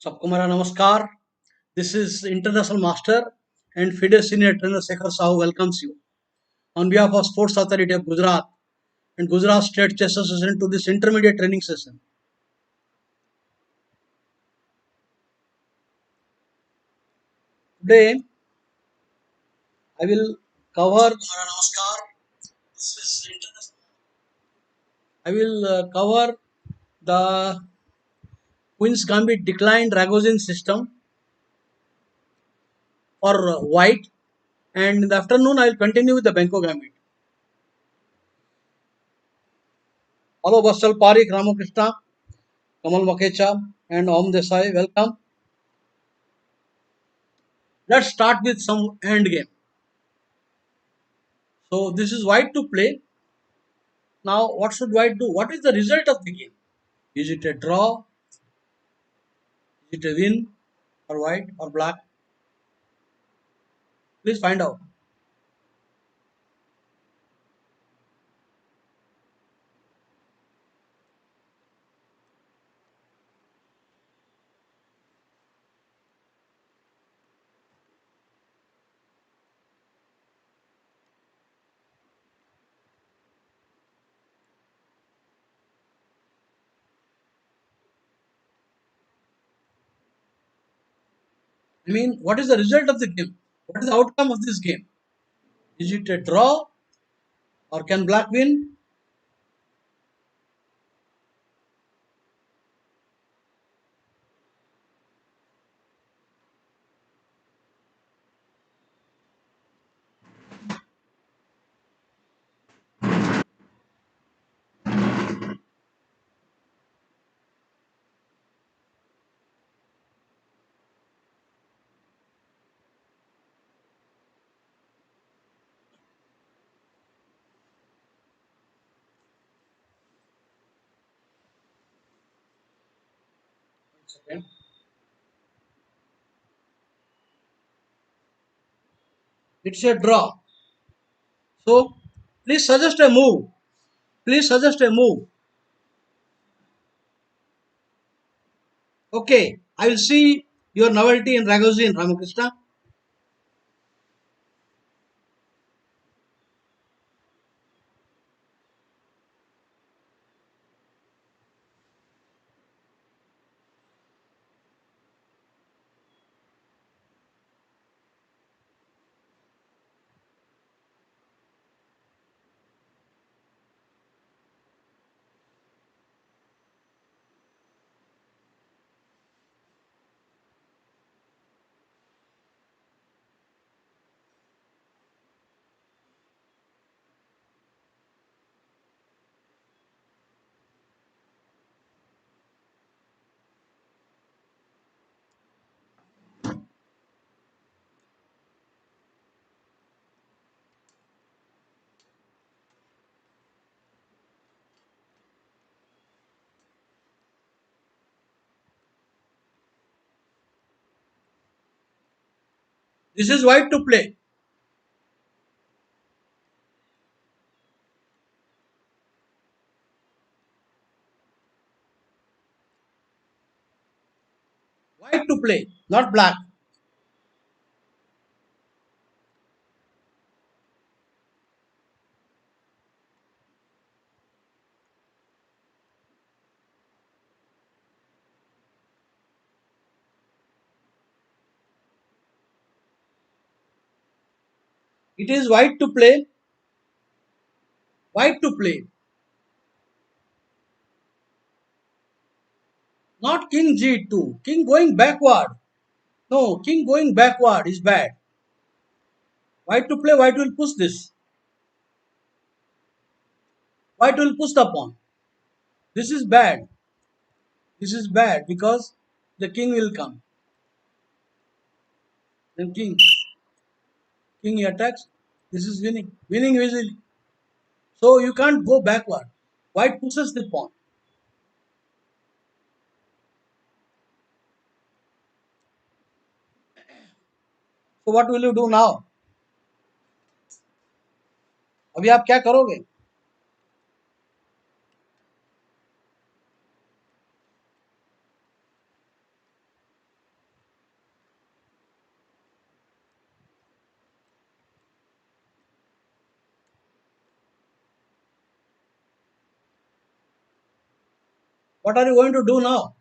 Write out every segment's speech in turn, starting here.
सबको मेरा नमस्कार. This is International Master and FIDE Senior Trainer Sekhar Sahu welcomes you on behalf of Sports Authority of Gujarat and Gujarat State Chess Association to this intermediate training session. Today I will cover cover the Queen's Gambit declined Ragozin system for white, and in the afternoon I will continue with the Benko Gambit. Hello Basal Parikh, Ramakrishna, Kamal Makecha and Om Desai, welcome. Let's start with some end game. So this is white to play. Now what should white do? What is the result of the game? Is it a draw? Is it a win for white or black? Please find out. I mean, what is the result of the game? What is the outcome of this game? Is it a draw or can black win? Okay. It's a draw. So please suggest a move. Please suggest a move. Okay, I will see your novelty in Ragozin, Ramakrishna. This is white to play. White to play, not black. It is white to play. White to play. Not king g2. King going backward. No, king going backward is bad. White to play, white will push this. White will push the pawn. This is bad. This is bad because the king will come. Then king attacks. This is winning. Winning easily. So you can't go backward. White pushes the pawn. So what will you do now? अभी आप क्या करोगे? What are you going to do now?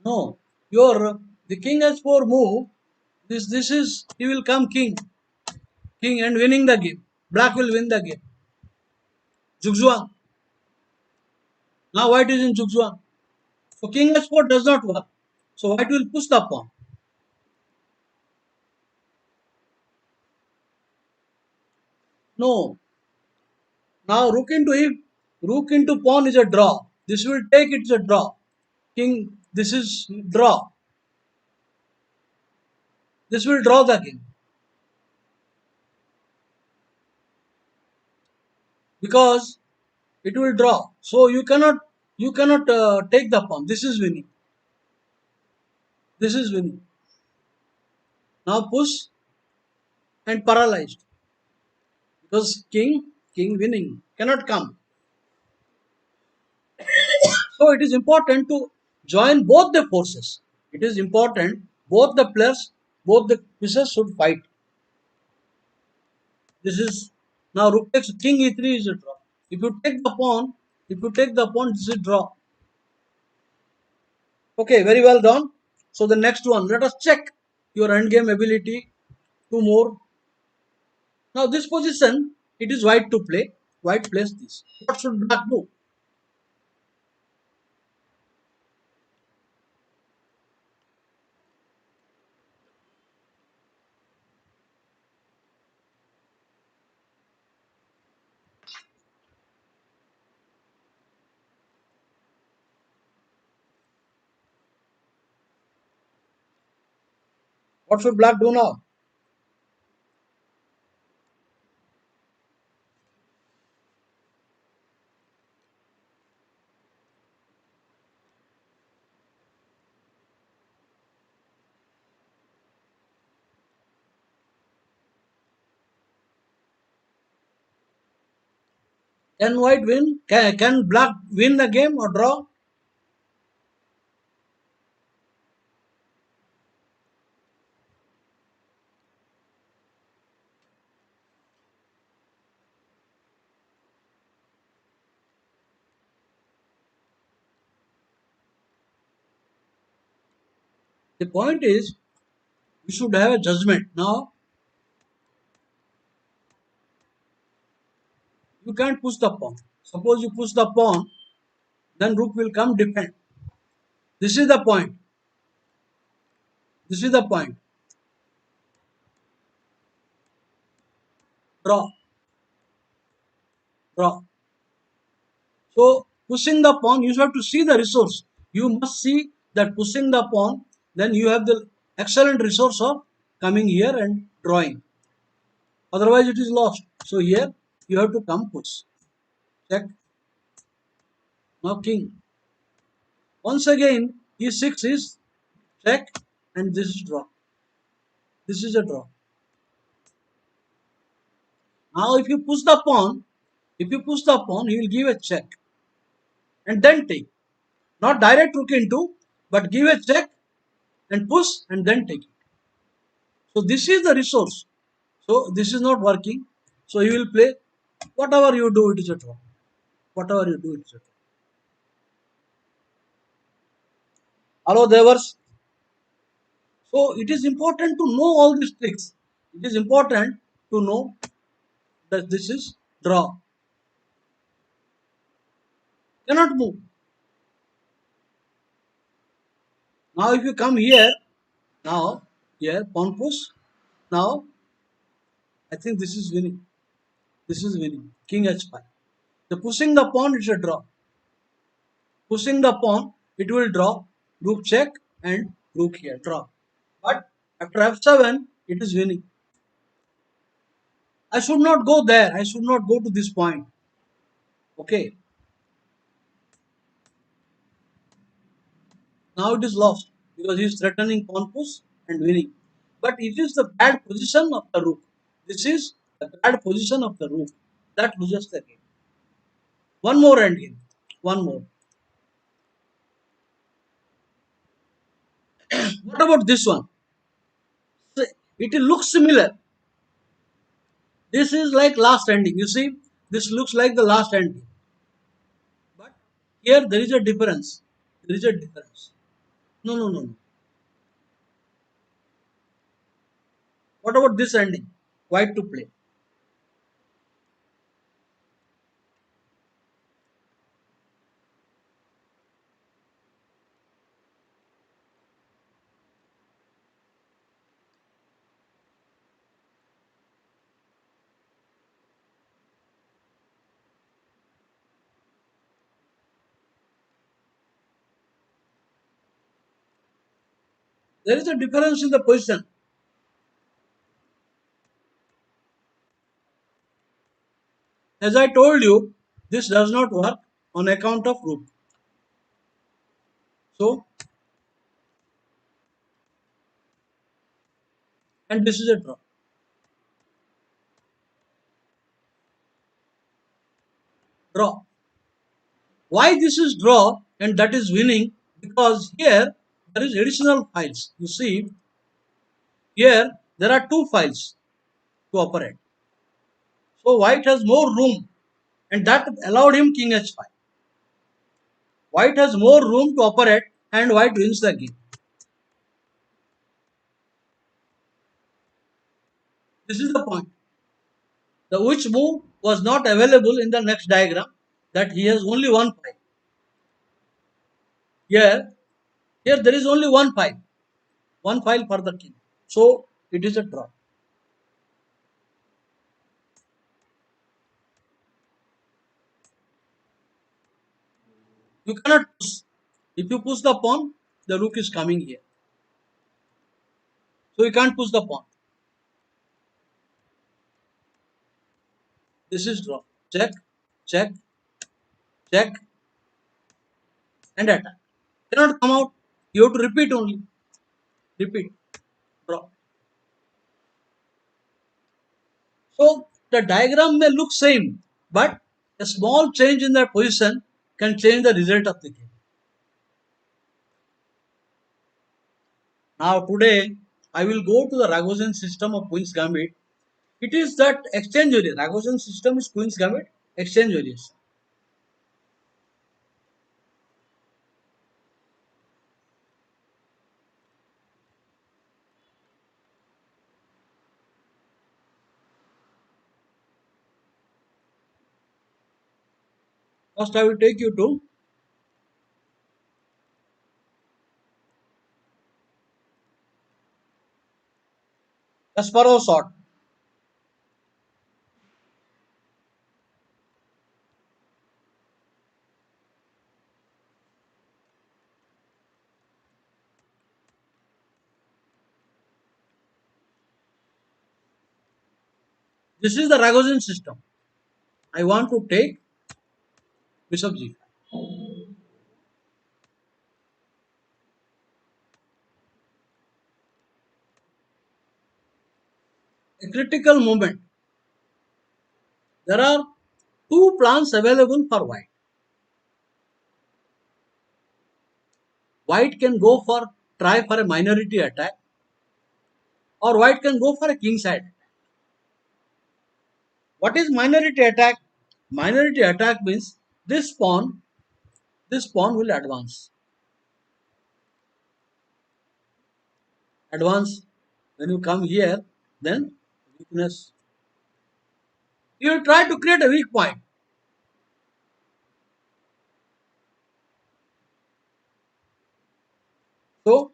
No. The king has four move. This is he will come king and winning the game. Black will win the game. Zugzwang. Now white is in Zugzwang. So king h4 does not work. So white will push the pawn. No. Now rook into pawn is a draw. This will take, it's a draw. King, this is draw. This will draw the king. Because it will draw. So you cannot take the pawn. This is winning. This is winning. Now push and paralyzed. Because king winning cannot come. So it is important to join both the forces. It is important both the players, both the pieces should fight. This is now rook takes king e3 is a draw. If you take the pawn, this is draw. Okay, very well done. So the next one, let us check your endgame ability. Two more. Now this position, it is white to play. White plays this. What should black do? What should black do now? Can white win? Can black win the game or draw? The point is, you should have a judgment. Now, you can't push the pawn. Suppose you push the pawn, then rook will come defend. This is the point. This is the point. Draw, draw. So pushing the pawn, you have to see the resource. You must see that pushing the pawn, then you have the excellent resource of coming here and drawing. Otherwise, it is lost. So here you have to come push. Check. Now king. Once again, e6 is check, and this is draw. This is a draw. Now if you push the pawn, he will give a check and then take. Not direct rook into, but give a check and push and then take it. So this is the resource. So this is not working. So you will play whatever you do, it is a draw. Whatever you do, it is a draw. Hello, Devers. So it is important to know all these tricks. It is important to know that this is draw. Cannot move. Now if you come here, now here, pawn push. Now I think this is winning. This is winning. King h5. The pushing the pawn, it's a draw. Pushing the pawn, it will draw. Rook check and rook here, draw. But after f7, it is winning. I should not go there. I should not go to this point. Okay. Now it is lost because he is threatening pawn push and winning. But it is the bad position of the rook. This is the bad position of the rook. That loses the game. One more endgame. One more. What about this one? So it looks similar. This is like last ending. You see, this looks like the last ending. But here there is a difference. There is a difference. No, no, no, no. What about this ending? White to play. There is a difference in the position. As I told you, this does not work on account of rook. So, and this is a draw. Draw. Why this is draw and that is winning? Because here there is additional files. You see, here there are two files to operate. So white has more room and that allowed him king h5. White has more room to operate and white wins the game. This is the point. The which move was not available in the next diagram, that he has only one file. Here there is only one file for the king. So it is a draw. You cannot push. If you push the pawn, the rook is coming here. So you can't push the pawn. This is draw. Check, check, check, and attack. Cannot come out. You have to repeat only. Repeat. Draw. So the diagram may look same, but a small change in the position can change the result of the game. Now today I will go to the Ragozin system of Queen's Gambit. It is that exchange variation. Ragozin system is Queen's Gambit exchange variation. First I will take you to Kasparov sort. This is the Ragozin system. I want to take bishop g5. A critical moment. There are two plans available for white. White can go for try for a minority attack, or white can go for a king side. What is minority attack? Minority attack means this pawn will advance. Advance. When you come here, then weakness. You will try to create a weak point. So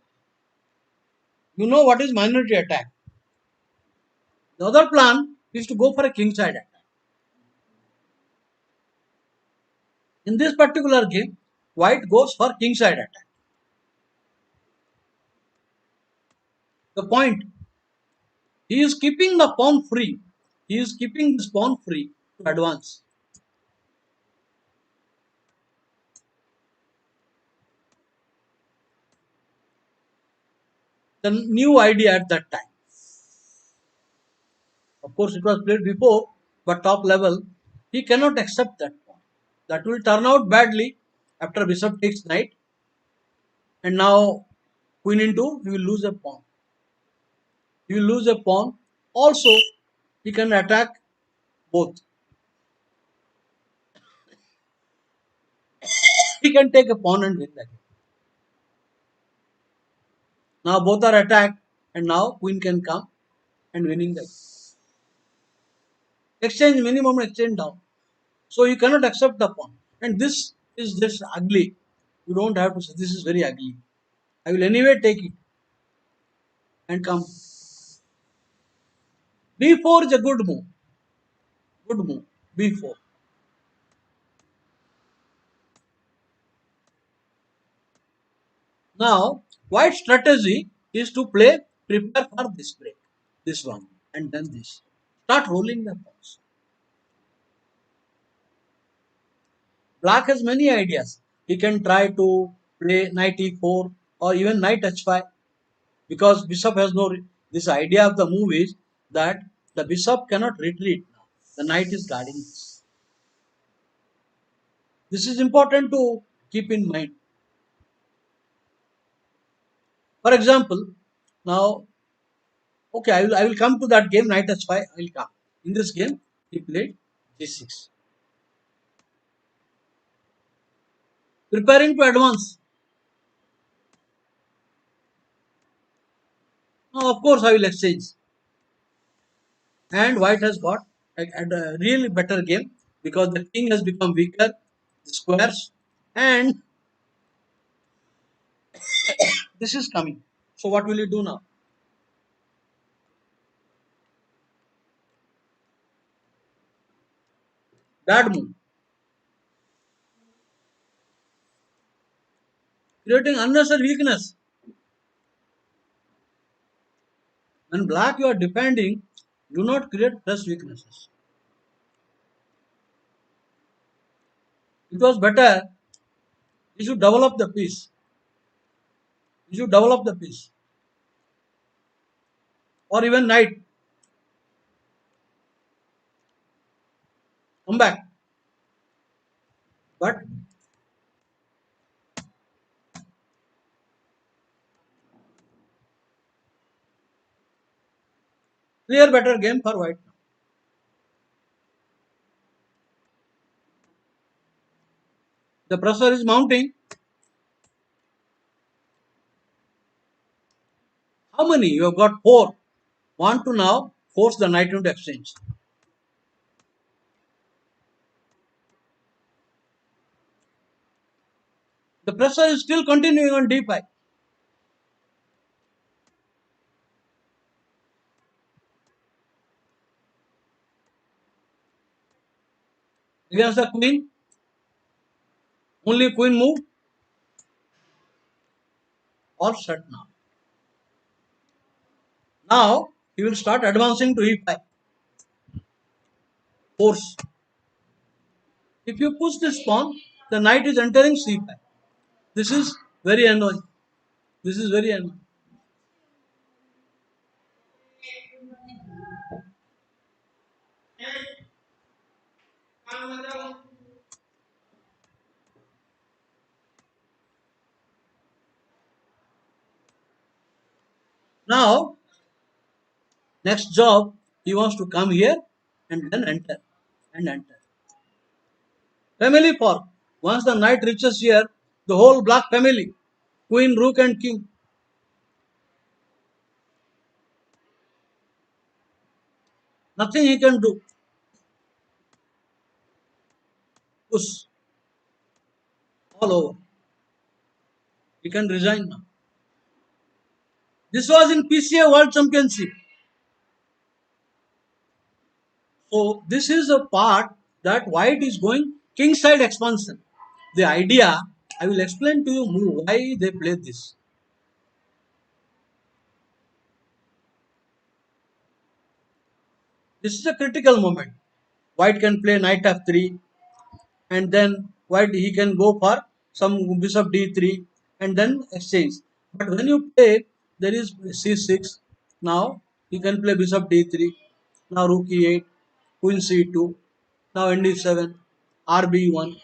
you know what is minority attack. The other plan is to go for a king side attack. In this particular game, white goes for king side attack. The point, he is keeping the pawn free. He is keeping this pawn free to advance. The new idea at that time. Of course, it was played before, but top level, he cannot accept that pawn. That will turn out badly after bishop takes knight. And now queen into, he will lose a pawn. He will lose a pawn. Also, he can attack both. He can take a pawn and win that game. Now both are attacked, and now queen can come and winning that. Exchange minimum, exchange down. So you cannot accept the pawn. And this is just ugly. You don't have to say this is very ugly. I will anyway take it and come. B4 is a good move. Good move. B4. Now, white strategy is to play prepare for this break. This one and then this. Start rolling the pawns. Black has many ideas. He can try to play knight e4 or even knight h5 because bishop has no. This idea of the move is that the bishop cannot retreat now. The knight is guarding this. This is important to keep in mind. For example, now, okay, I will come to that game, knight h5, I will come. In this game, he played g6. Preparing to advance. Now, of course, I will exchange. And white has got a really better game because the king has become weaker, the squares, and this is coming. So, what will you do now? Bad move. Creating unnecessary weakness. When black you are defending, do not create fresh weaknesses. It was better you should develop the piece. You should develop the piece. Or even knight. Come back. But clear better game for white. The pressure is mounting. How many? You have got four. Want to now force the knight into exchange. The pressure is still continuing on d5. Against the queen. Only queen move or shut now. Now he will start advancing to e5. Force. If you push this pawn, the knight is entering c5. This is very annoying. This is very annoying. Now, next job, he wants to come here and then enter and enter. Family fork. Once the knight reaches here, the whole black family, queen, rook, and king. Nothing he can do. Push all over. He can resign now. This was in PCA World Championship. So this is a part that white is going king side expansion. The idea, I will explain to you why they play this. This is a critical moment. White can play knight f3 and then white he can go for some bishop d3 and then exchange. But when you play, there is c6. Now he can play bishop d3. Now rook e8, queen c2. Now nd7, rb1.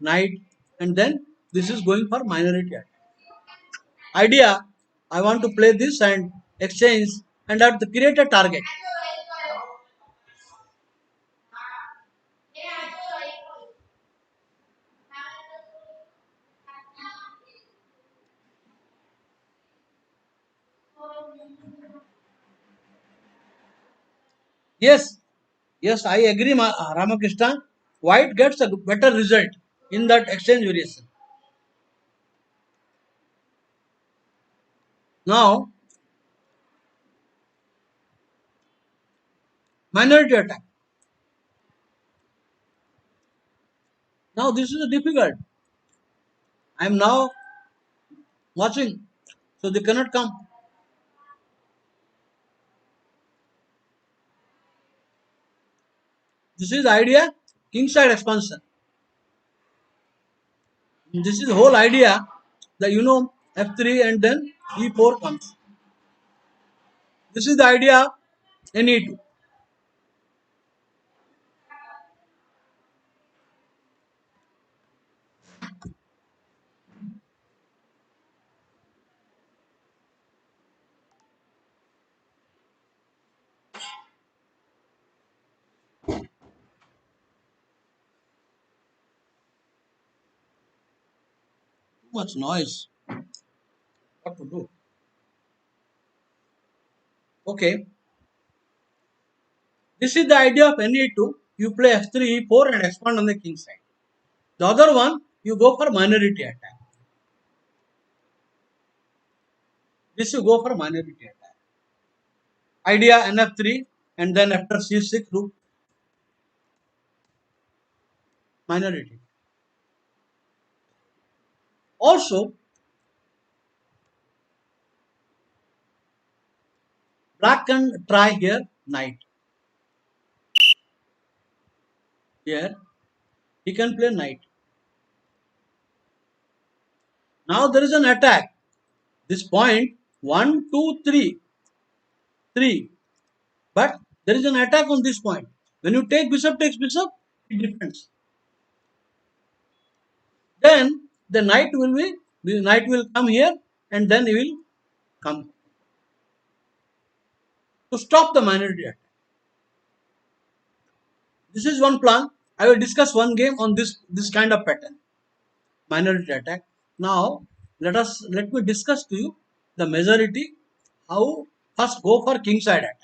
Knight, and then this is going for minority idea. I want to play this and exchange and at the create a target. Yes, yes, I agree, Ramakrishna. White gets a better result in that exchange variation. Now, minority attack. Now, this is difficult. I am now watching, so they cannot come. This is the idea, king side expansion. This is the whole idea that f3 and then e4 comes. This is the idea in e2. Too much noise. What to do? Okay. This is the idea of ne2. You play f3, e4 and expand on the king side. The other one, you go for minority attack. This you go for minority attack. Idea nf3 and then after c6 rook minority. Also, black can try here knight. Here he can play knight. Now there is an attack. This point 1, 2, 3, 3. But there is an attack on this point. When you take bishop takes bishop, it defends. Then the knight will come here and then he will come to stop the minority attack. This is one plan. I will discuss one game on this kind of pattern, minority attack. Now let me discuss to you the majority. How first go for king side attack.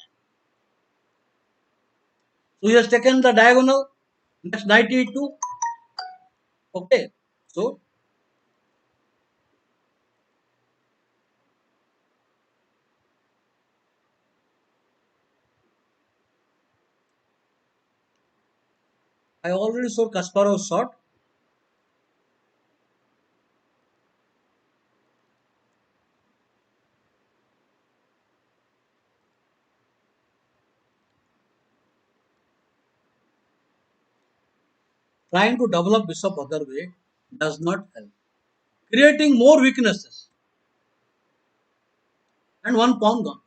So he has taken the diagonal. Next knight e2. Okay. So I already saw Kasparov's shot. Trying to develop bishop other way does not help. Creating more weaknesses and one pawn gone.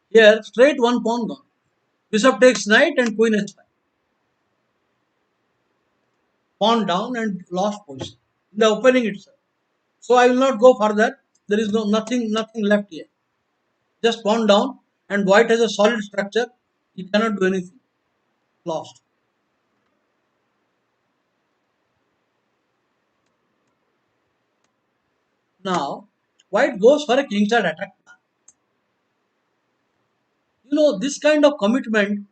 Here straight one pawn gone. Bishop takes knight and queen h5. Pawn down and lost position in the opening itself. So I will not go further. There is nothing left here. Just pawn down and white has a solid structure. He cannot do anything. Lost. Now white goes for a king side attack. This kind of commitment,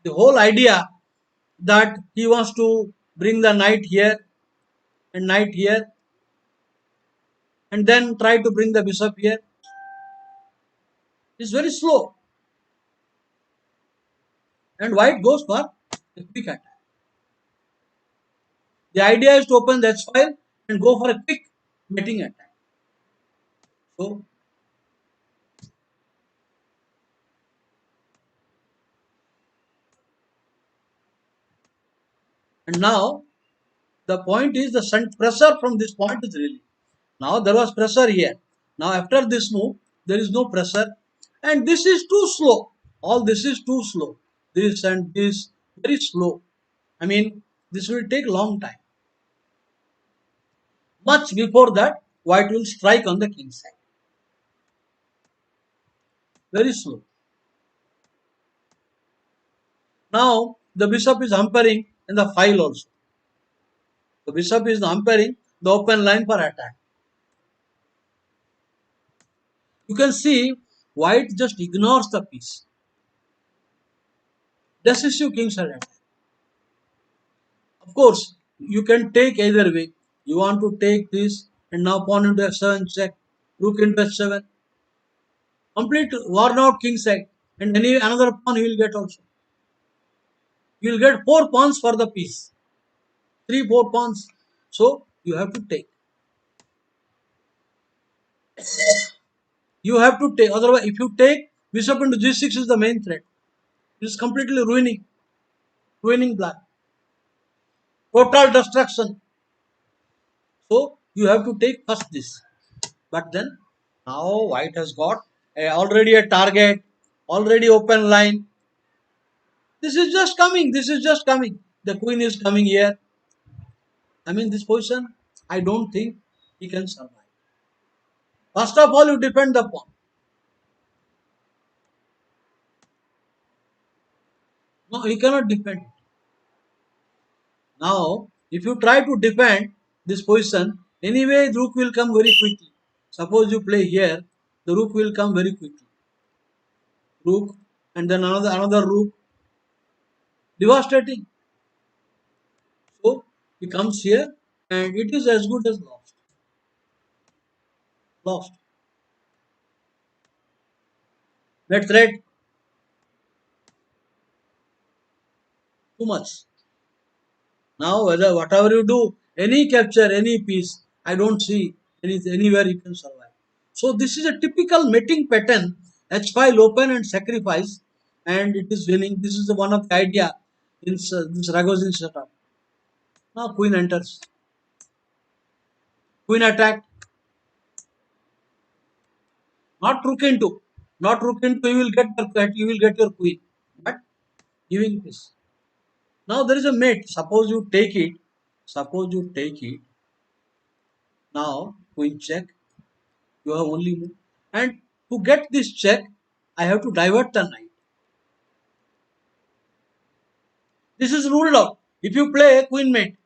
the whole idea that he wants to bring the knight here and knight here and then try to bring the bishop here is very slow. And white goes for a quick attack. The idea is to open the h5 and go for a quick mating attack. So and now the point is the pressure from this point is really. Now there was pressure here. Now after this move there is no pressure and this is too slow. All this is too slow. This and this very slow. I mean this will take long time. Much before that white will strike on the king side. Very slow. Now the bishop is umpiring in the file also. The bishop is umpiring the open line for attack. You can see white just ignores the piece. Decisive king side attack. Of course, you can take either way. You want to take this and now pawn into f7 check, rook into f7. Complete worn out king side, and any another pawn he will get also. You will get 4 pawns for the piece. 3 4 pawns. So you have to take. You have to take. Otherwise, if you take, bishop into g6 is the main threat. It is completely ruining black. Total destruction. So you have to take first this. But then now white has got already a target, already open line. This is just coming. This is just coming. The queen is coming here. I mean, this position, I don't think he can survive. First of all, you defend the pawn. No, he cannot defend. Now, if you try to defend this position, anyway, the rook will come very quickly. Suppose you play here, the rook will come very quickly. Rook, and then another rook. Devastating. So, he comes here, and it is as good as lost. Lost. That threat, too much. Now, whatever you do, any capture, any piece, I don't see anywhere you can survive. So this is a typical mating pattern: h5 open and sacrifice, and it is winning. This is one of the idea in this Ragozin setup. Now queen enters, queen attack, not rook into, not rook into. You will get your queen, but giving piece. Now there is a mate. Suppose you take it. Suppose you take it. Now queen check. You have only move. And to get this check, I have to divert the knight. This is ruled out. If you play queen mate,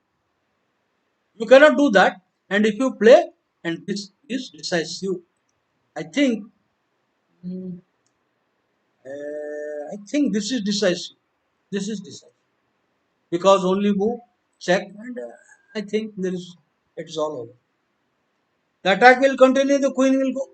you cannot do that. And if you play, and this is decisive, I think, mm, I think this is decisive. This is decisive because only move check, and I think it is all over. The attack will continue. The queen will go.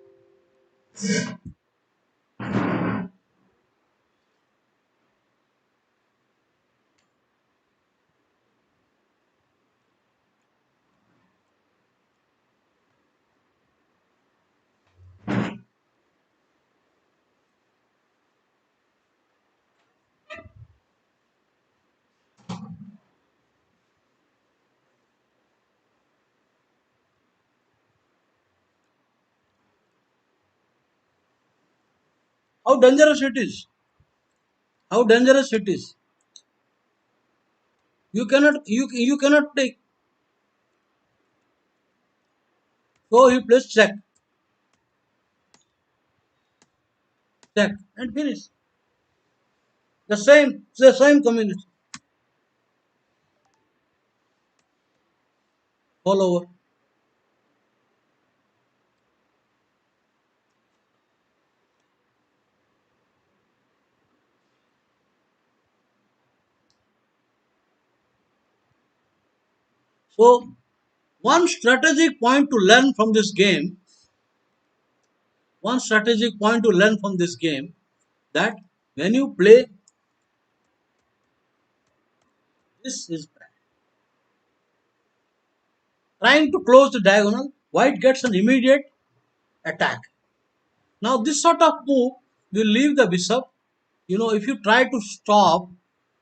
How dangerous it is! How dangerous it is! You cannot take. So he plays check, check, and finish. The same combination all over. So one strategic point to learn from this game, one strategic point to learn from this game, that when you play, this is bad. Trying to close the diagonal, white gets an immediate attack. Now this sort of move will leave the bishop. If you try to stop,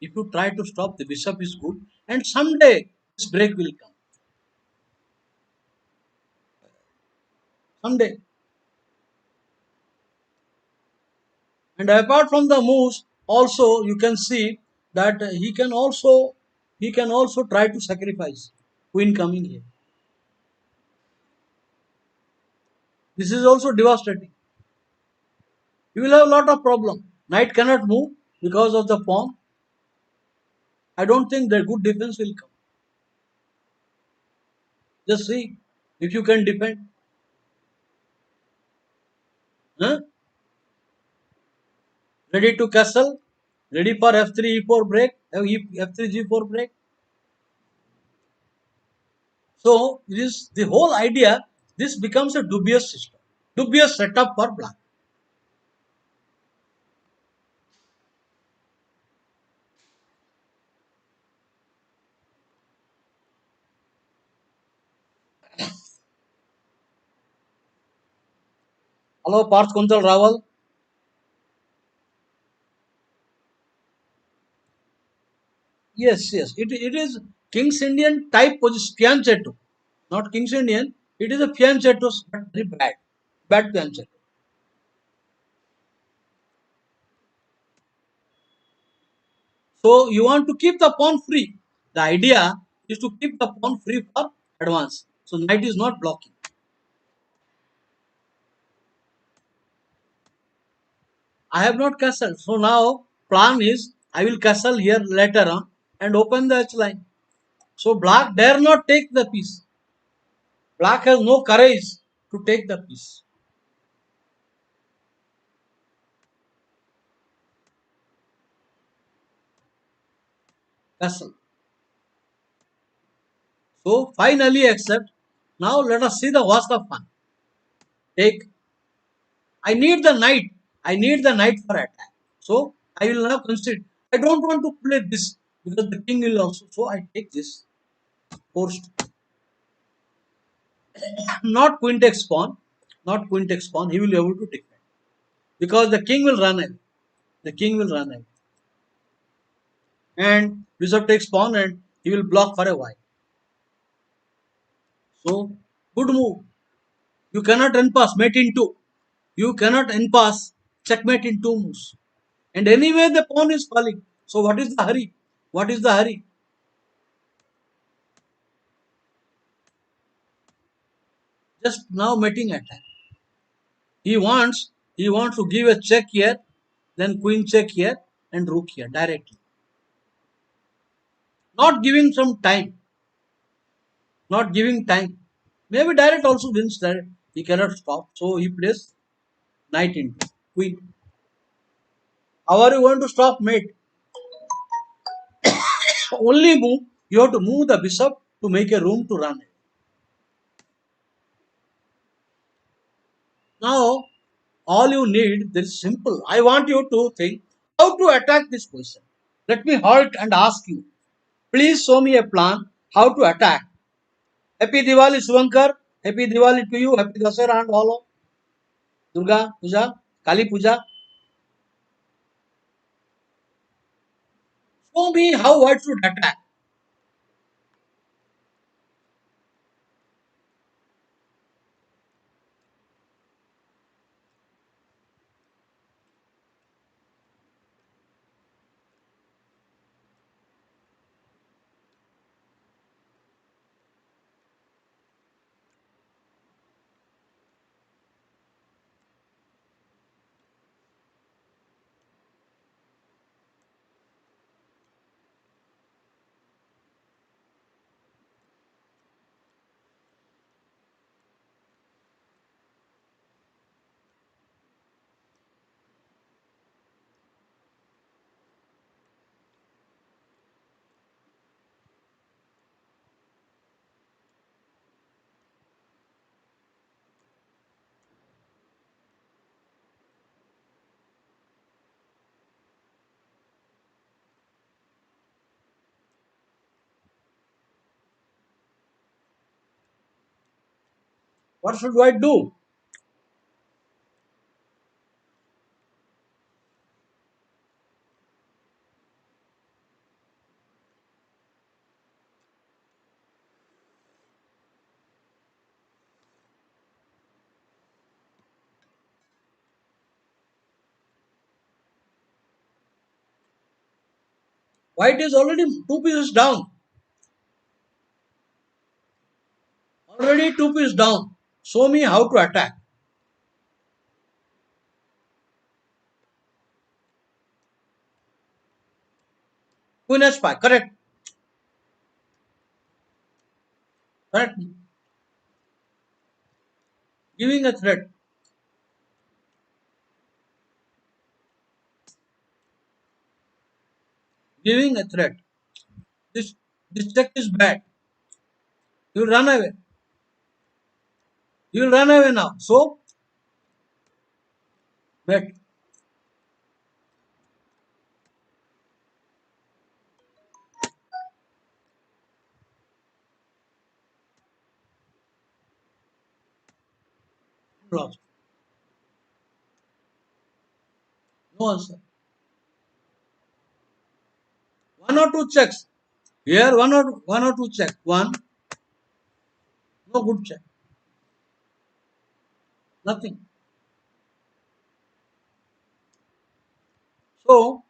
the bishop is good, and someday this break will come. Someday. And apart from the moves, also you can see that he can also try to sacrifice queen coming here. This is also devastating. You will have a lot of problem. Knight cannot move because of the pawn. I don't think that good defense will come. Just see if you can defend. Huh? Ready to castle? Ready for f3 e4 break? F3 g4 break? So this the whole idea. This becomes a dubious system, dubious setup for black. Hello, Parth Kuntal Rawal. Yes, yes. It is King's Indian type position, fianchetto. Not King's Indian. It is a fianchetto, but very bad. Bad fianchetto. So you want to keep the pawn free. The idea is to keep the pawn free for advance. So knight is not blocking. I have not castled. So now plan is I will castle here later on and open the H line. So black dare not take the piece. Black has no courage to take the piece. Castle. So finally accept. Now let us see the what's the fun. Take. I need the knight. I need the knight for attack. So I will now consider. I don't want to play this because the king will also. So I take this. Forced. Not queen takes pawn. Not queen takes pawn. He will be able to defend. Because the king will run away. The king will run away. And bishop takes pawn and he will block for a while. So good move. You cannot unpass mate in two. You cannot unpass checkmate in two moves. And anyway the pawn is falling. So what is the hurry? What is the hurry? Just now mating attack. He wants to give a check here, then queen check here and rook here directly. Not giving some time. Not giving time. Maybe direct also wins direct. He cannot stop. So he plays knight into queen. How are you going to stop mate? Only move. You have to move the bishop to make a room to run. Now, all you need, this is simple. I want you to think how to attack this position. Let me halt and ask you. Please show me a plan how to attack. Happy Diwali, Suvankar. Happy Diwali to you. Happy Dasara and all of Durga Puja, Kali Puja. Show me how I should attack. What should I do? White is already two pieces down. Already two pieces down. Show me how to attack. Queen h5. Correct. Correct. Giving a threat. Giving a threat. This this check is bad. You will run away. You will run away now. So bet. Lost. No answer. One or two checks. Here one or two check. One. No good check. Nothing. So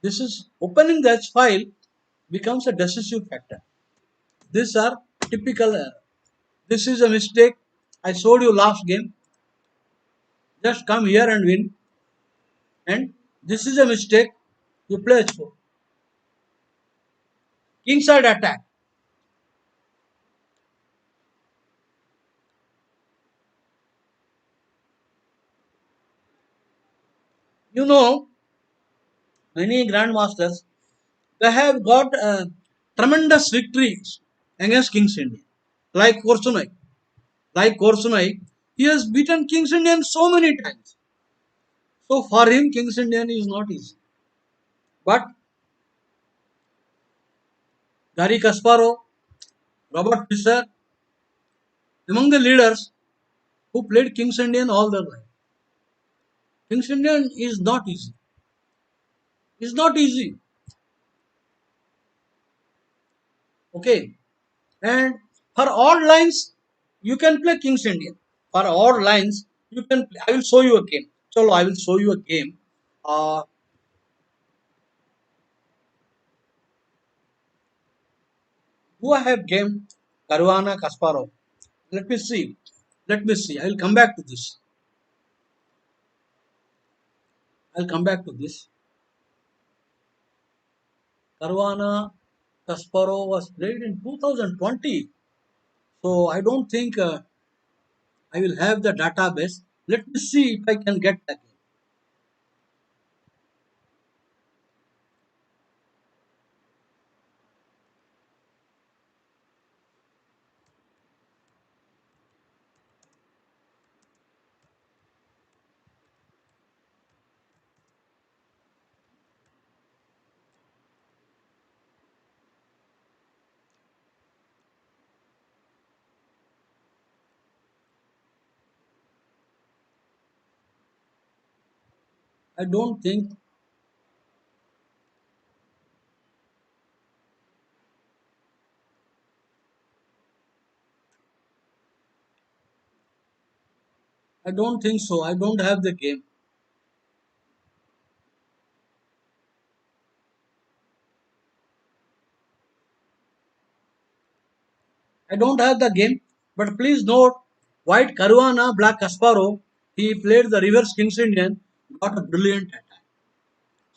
this is opening the H file becomes a decisive factor. These are typical error. This is a mistake. I showed you last game. Just come here and win. And this is a mistake. You play H4. Kingside attack. You know, many grandmasters, they have got tremendous victories against Kings India. Like Korsunai. He has beaten Kings Indian so many times. So for him, Kings Indian is not easy. But Gary Kasparov, Robert Fischer, among the leaders who played Kings Indian all their life. Kings Indian is not easy. It's not easy. Okay. And for odd lines, you can play Kings Indian. For odd lines, you can play. I will show you a game. Chalo, I will show you a game. Do I have game? Caruana Kasparov. Let me see. Let me see. I will come back to this. I'll come back to this. Caruana Kasparov was played in 2020. So I don't think I will have the database. Let me see if I can get that game. I don't think I don't think so. I don't have the game. I don't have the game. But please note, white Caruana, black Kasparov, he played the reverse Kings Indian, got a brilliant attack.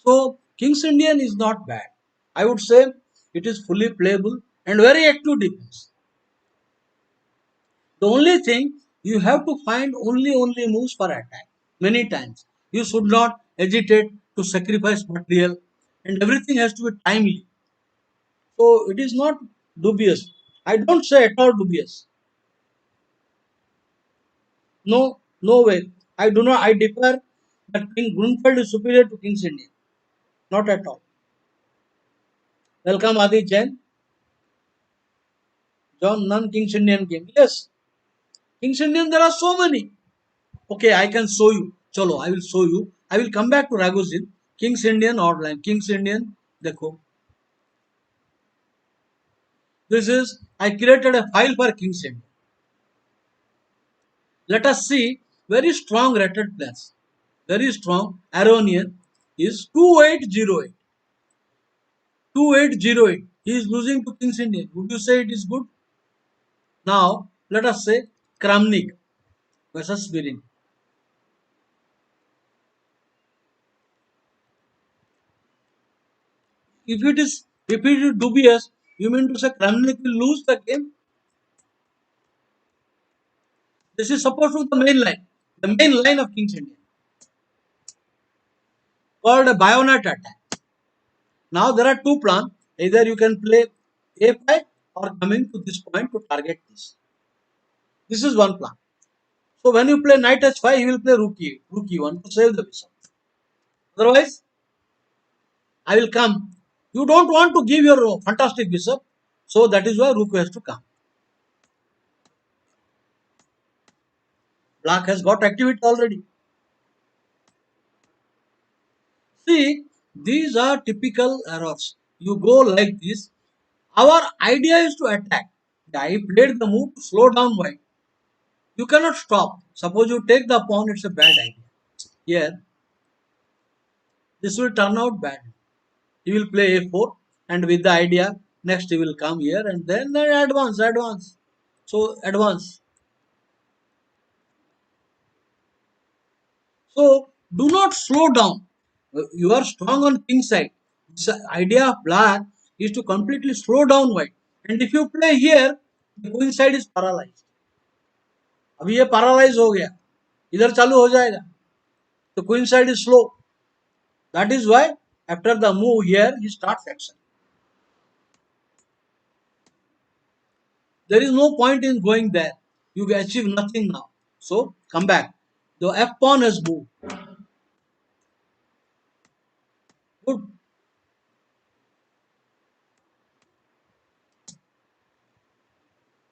So Kings Indian is not bad. I would say it is fully playable and very active defense. The only thing you have to find only moves for attack. Many times you should not hesitate to sacrifice material, and everything has to be timely. So it is not dubious. I don't say at all dubious. No, no way. I do not. I declare that King Grunfeld is superior to King's Indian. Not at all. Welcome Adi Jain. John non King's Indian game. Yes, King's Indian. There are so many. Okay, I can show you. Chalo, I will show you. I will come back to Raghusin. King's Indian outline. King's Indian. Dekho. This is, I created a file for King's Indian. Let us see very strong rated players. Very strong. Aronian is 2808. 2808. He is losing to King's Indian. Would you say it is good? Now, let us say Kramnik versus Virin. If it is If it is dubious, you mean to say Kramnik will lose the game? This is supposed to be the main line of King's Indian, called a bayonet attack. Now there are two plans. Either you can play a5 or coming to this point to target this. This is one plan. So when you play knight h5, he will play rook e1 to save the bishop. Otherwise, I will come. You don't want to give your fantastic bishop, so that is why rook has to come. Black has got activity already. See, these are typical errors. You go like this. Our idea is to attack. I played the move to slow down white. You cannot stop. Suppose you take the pawn, it's a bad idea. Here, this will turn out bad. He will play a4, and with the idea, next he will come here and then advance. So advance. So do not slow down. You are strong on king side. This idea of black is to completely slow down white. And if you play here, the queen side is paralyzed. अभी ये paralyzed हो गया, इधर चालू हो जाएगा. The queen side is slow. That is why after the move here, he starts action. There is no point in going there. You achieve nothing now. So come back. The f pawn has moved. Good.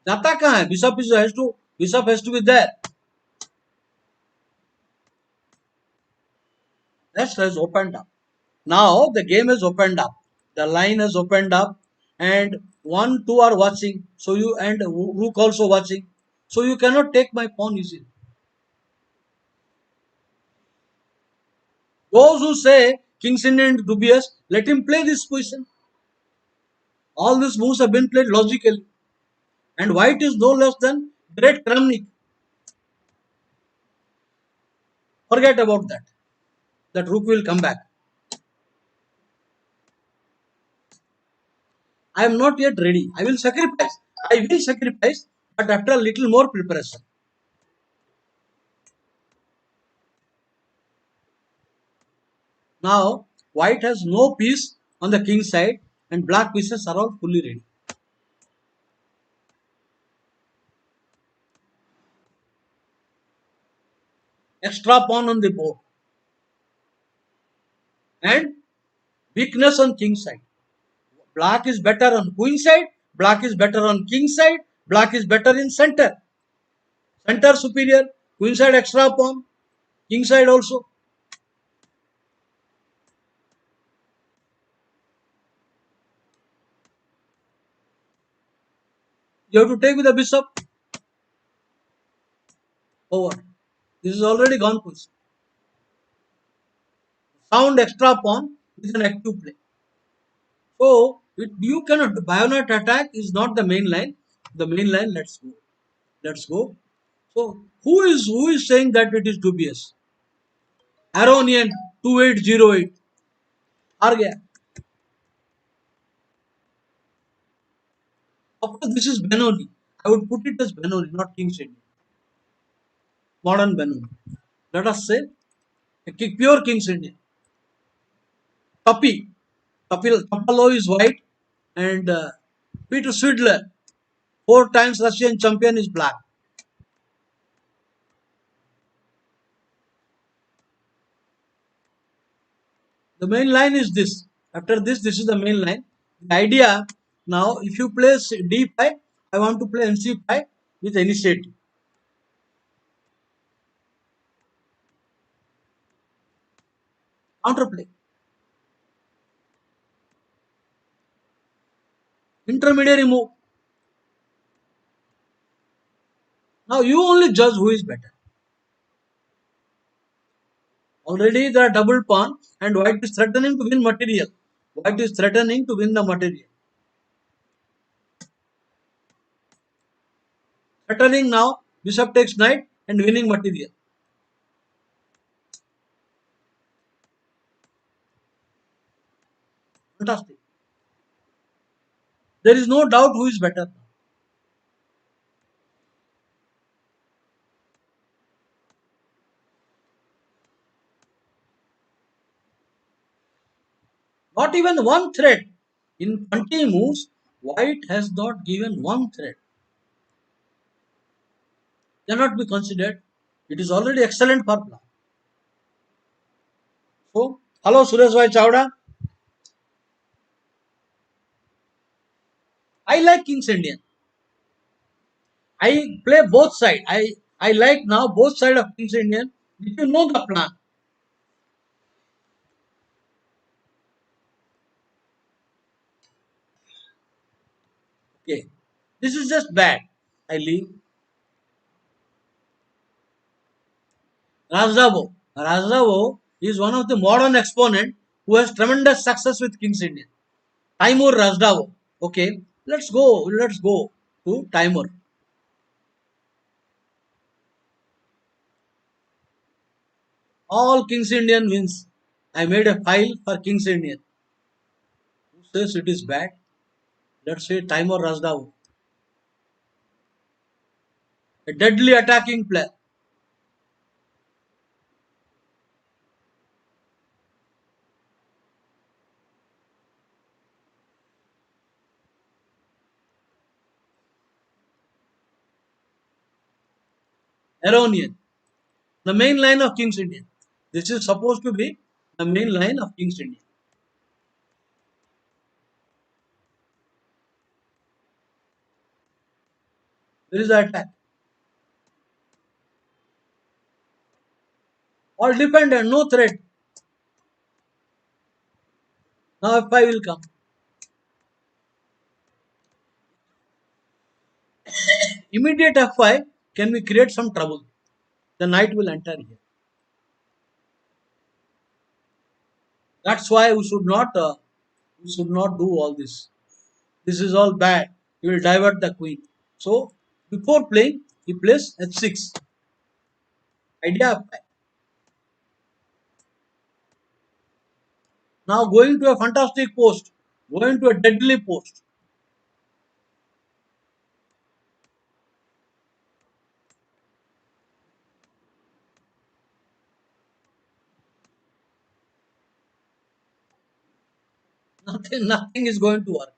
जाता कहाँ है? Bishop has to be there. Rest has opened up. Now the game has opened up. The line has opened up, and 1, 2 are watching. So you and Rook also watching. So you cannot take my pawn easily. Those who say King's Indian is dubious, let him play this position. All these moves have been played logically. And white is no less than great Kramnik. Forget about that. That rook will come back. I am not yet ready. I will sacrifice. But after a little more preparation. Now, white has no piece on the king side and black pieces are all fully ready. Extra pawn on the board. And weakness on king side. Black is better on queen side. Black is better on king side. Black is better in center. Center superior. Queen side extra pawn. King side also. You have to take with the bishop. Over. This is already gone position. Sound extra pawn is an active play. So you cannot. Bayonet attack is not the main line. The main line. Let's go. Let's go. So who is saying that it is dubious? Aronian 2808. हार गया. Of course, this is Benoni. I would put it as Benoni, not King's Indian. Modern Benoni. Let us say a pure King's Indian. Tuppy. Tupalo is white and Peter Swidler, 4 times Russian champion, is black. The main line is this. After this, this is the main line. The idea now, if you play d5, I want to play nc5 with initiative. Counterplay. Intermediary move. Now you only judge who is better. Already there are double pawn and white is threatening to win material. White is threatening to win the material. Threatening now, bishop takes knight and winning material. Fantastic. There is no doubt who is better. Not even one thread. In 20 moves, White has not given one thread. Cannot be considered. It is already excellent for black. So, hello Suresh Bhai Chawda. I like Kings Indian. I play both sides. I like now both sides of Kings Indian. If you know the plan, okay. This is just bad. I leave. Rajdavo. Rajdavo is one of the modern exponent who has tremendous success with Kings Indian. Timur Rajdavo. Okay. Let's go. Let's go to Timur. All Kings Indian wins. I made a file for Kings Indian. Who says it is bad? Let's say Timur Rajdavo. A deadly attacking player. Eronian. The main line of Kings Indian. This is supposed to be the main line of Kings Indian. There is an attack. All dependent, no threat. Now F5 will come. Immediate F5 can we create some trouble. The knight will enter here. That's why we should not do all this. This is all bad. He will divert the queen. So before playing, he plays H6. Idea F5. Now going to a fantastic post. Going to a deadly post. Nothing is going to work.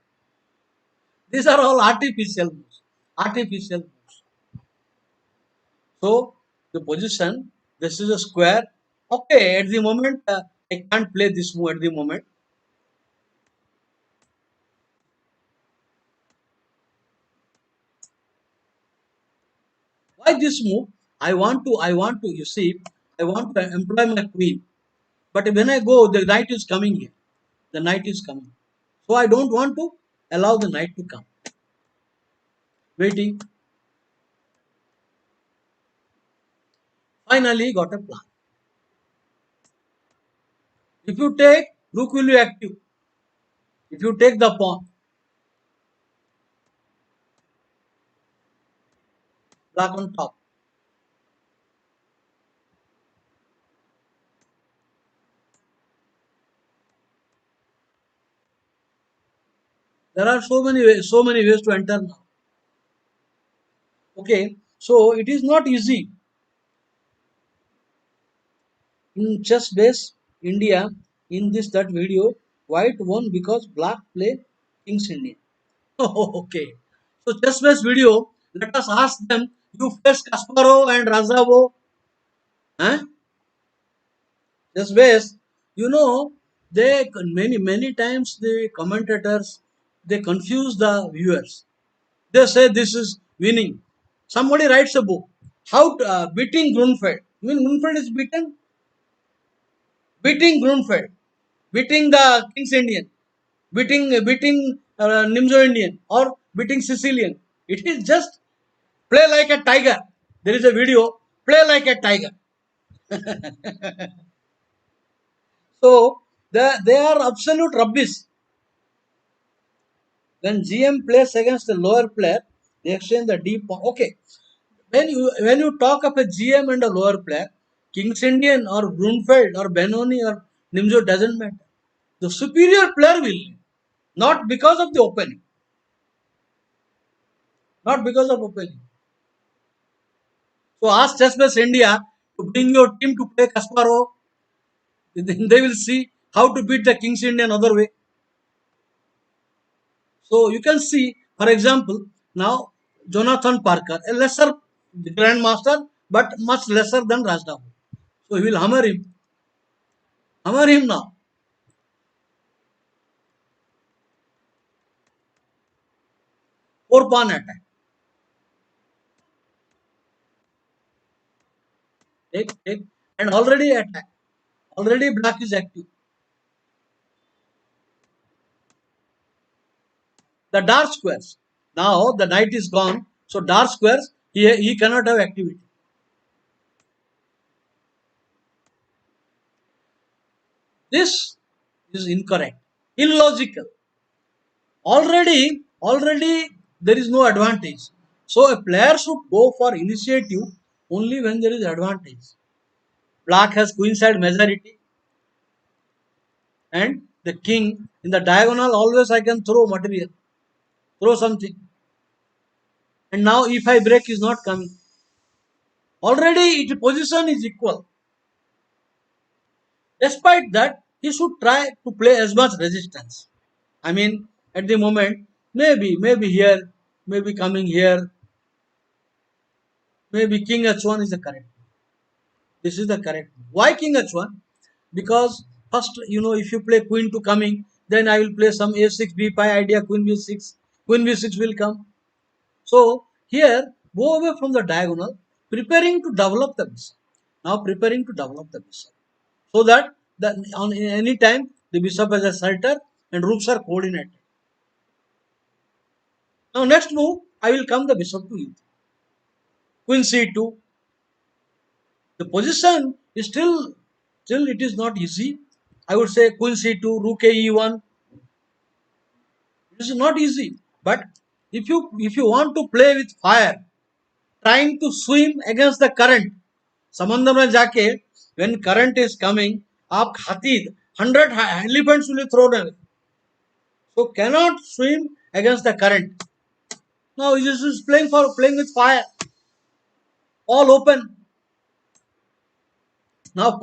These are all artificial moves. Artificial moves. So the position, this is a square. Okay, at the moment I can't play this move at the moment. Why this move? You see, I want to employ my queen. But when I go, the knight is coming here. The knight is coming. So I don't want to allow the knight to come. Waiting. Finally got a plan. If you take, rook will be active. If you take the pawn, black on top. There are so many ways to enter now. Okay, so it is not easy. In chess base India, in this that video, white won because black play Kings Indian. Okay. So chess base video, let us ask them, you face Kasparov and Razavo, eh? Chess base, you know, they many times the commentators they confuse the viewers. They say this is winning. Somebody writes a book. How beating Grunfeld. You mean Grunfeld is beaten? Beating Grunfeld. Beating the King's Indian. Beating Nimzo Indian or beating Sicilian. It is just play like a tiger. There is a video. Play like a tiger. So they are absolute rubbish. When GM plays against the lower player, they exchange the deep pawn. Okay, when you talk of a GM and a lower player, Kings Indian or Grunfeld or Benoni or Nimzo doesn't matter. The superior player will win, not because of the opening. not because of opening. So ask Chessbase India to bring your team to play Kasparov. Then they will see how to beat the Kings Indian other way. So you can see, for example, now Jonathan Parker, a lesser grandmaster, but much lesser than Rajnavu. So he will hammer him now. Four pawn attack. Take, and already attack. Already black is active. The dark squares. Now the knight is gone. So dark squares, he cannot have activity. This is incorrect. Illogical. Already there is no advantage. So a player should go for initiative only when there is advantage. Black has queenside majority and the king in the diagonal always I can throw material, throw something. And now if I break is not coming. Already its position is equal. Despite that, he should try to play as much resistance. I mean, at the moment, maybe here, maybe coming here, maybe king h1 is the correct. This is the correct. Why king h1? Because first, if you play queen to coming, then I will play some a6, b5 idea, queen b6, queen b6 will come. So here, go away from the diagonal, preparing to develop the bishop. Now preparing to develop the bishop. So that on any time the bishop has a shelter and rooks are coordinated. Now next move, I will come the bishop to e3. Queen c2. The position is still it is not easy. I would say queen c2, rook a e1. It is not easy. But if you want to play with fire, trying to swim against the current, समंदर में जाके when current is coming, आप हाथी 100 elephants will be thrown away. So cannot swim against the current. Now he is playing with fire, all open. Now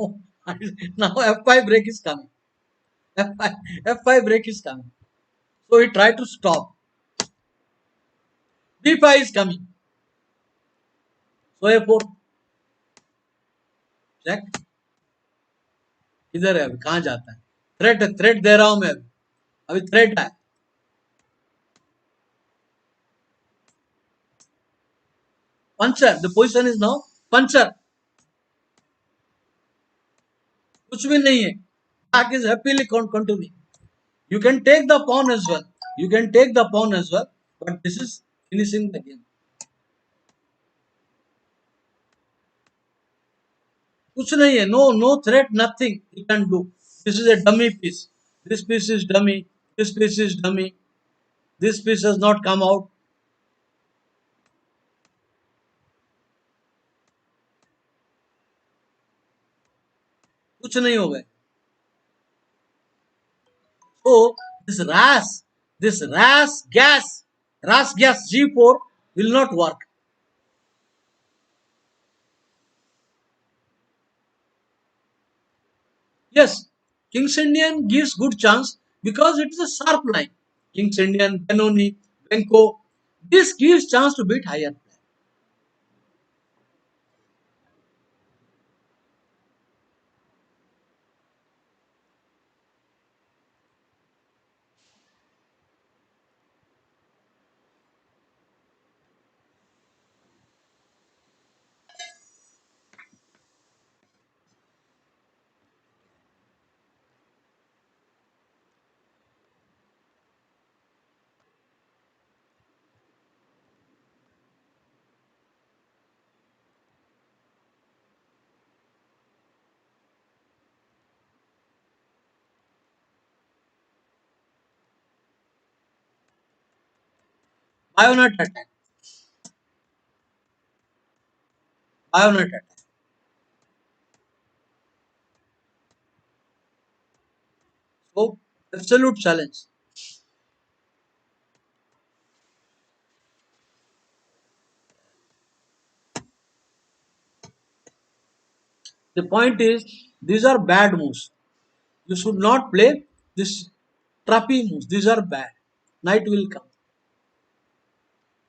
now F5 break is coming. F5 break is coming. So he tried to stop. B5 is coming. So A4 check. इधर है अभी कहाँ जाता है threat दे रहा हूं मैं अभी थ्रेट है puncture the position is now puncture कुछ भी नहीं है black is happily continuing. You can take the pawn as well. You can take the pawn as well, but this is finishing the game. कुछ नहीं है no threat nothing you can do. This is a dummy piece. This piece is dummy. This piece is dummy. This piece has not come out. कुछ नहीं हो गए. So this rash gas G4 will not work. Yes, King's Indian gives good chance because it is a sharp line. King's Indian, Benoni, Benko. This gives chance to beat higher player. Bayonet attack. Bayonet attack. So absolute challenge. The point is, these are bad moves. You should not play this trappy moves. These are bad. Knight will come.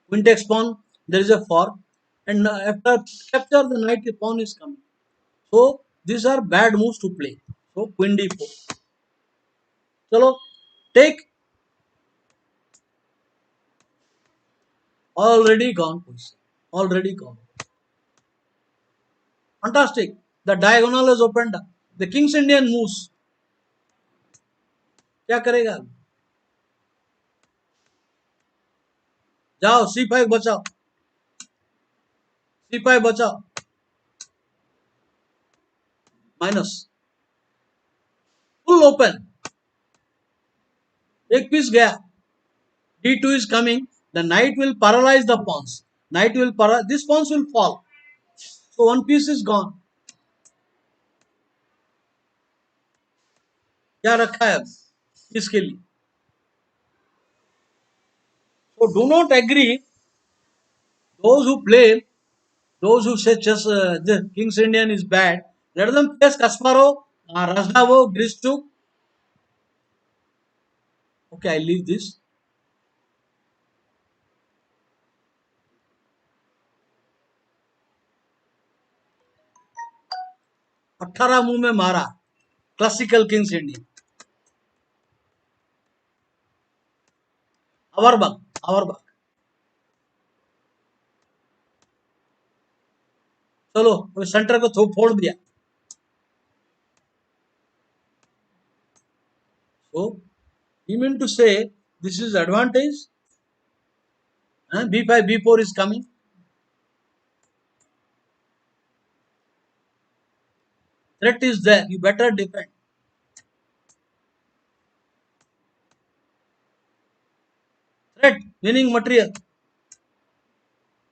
Queen takes pawn. There is a fork, and after capture, the knight pawn is coming. So these are bad moves to play. So queen d4. Chalo, take. Already gone position. Already gone. Fantastic. The diagonal is opened up. The King's Indian moves. क्या करेगा? जाओ c5 बचाओ. c5 बचाओ. Minus. Full open. एक piece गया. d2 is coming. The knight will paralyze the pawns. Knight will this pawns will fall. So one piece is gone. क्या रखा है अब इसके लिए? So do not agree. Those who play, those who say chess, the King's Indian is bad. Let them face Kasparov, Razdavo, Gristuk. Okay, I leave this. अठारह मुंह में मारा. Classical Kings Indian. Auerbach. चलो सेंटर को फोड़ दिया. So he meant to say this is advantage. b5 b4 is coming. Threat is there. You better defend. Threat winning material.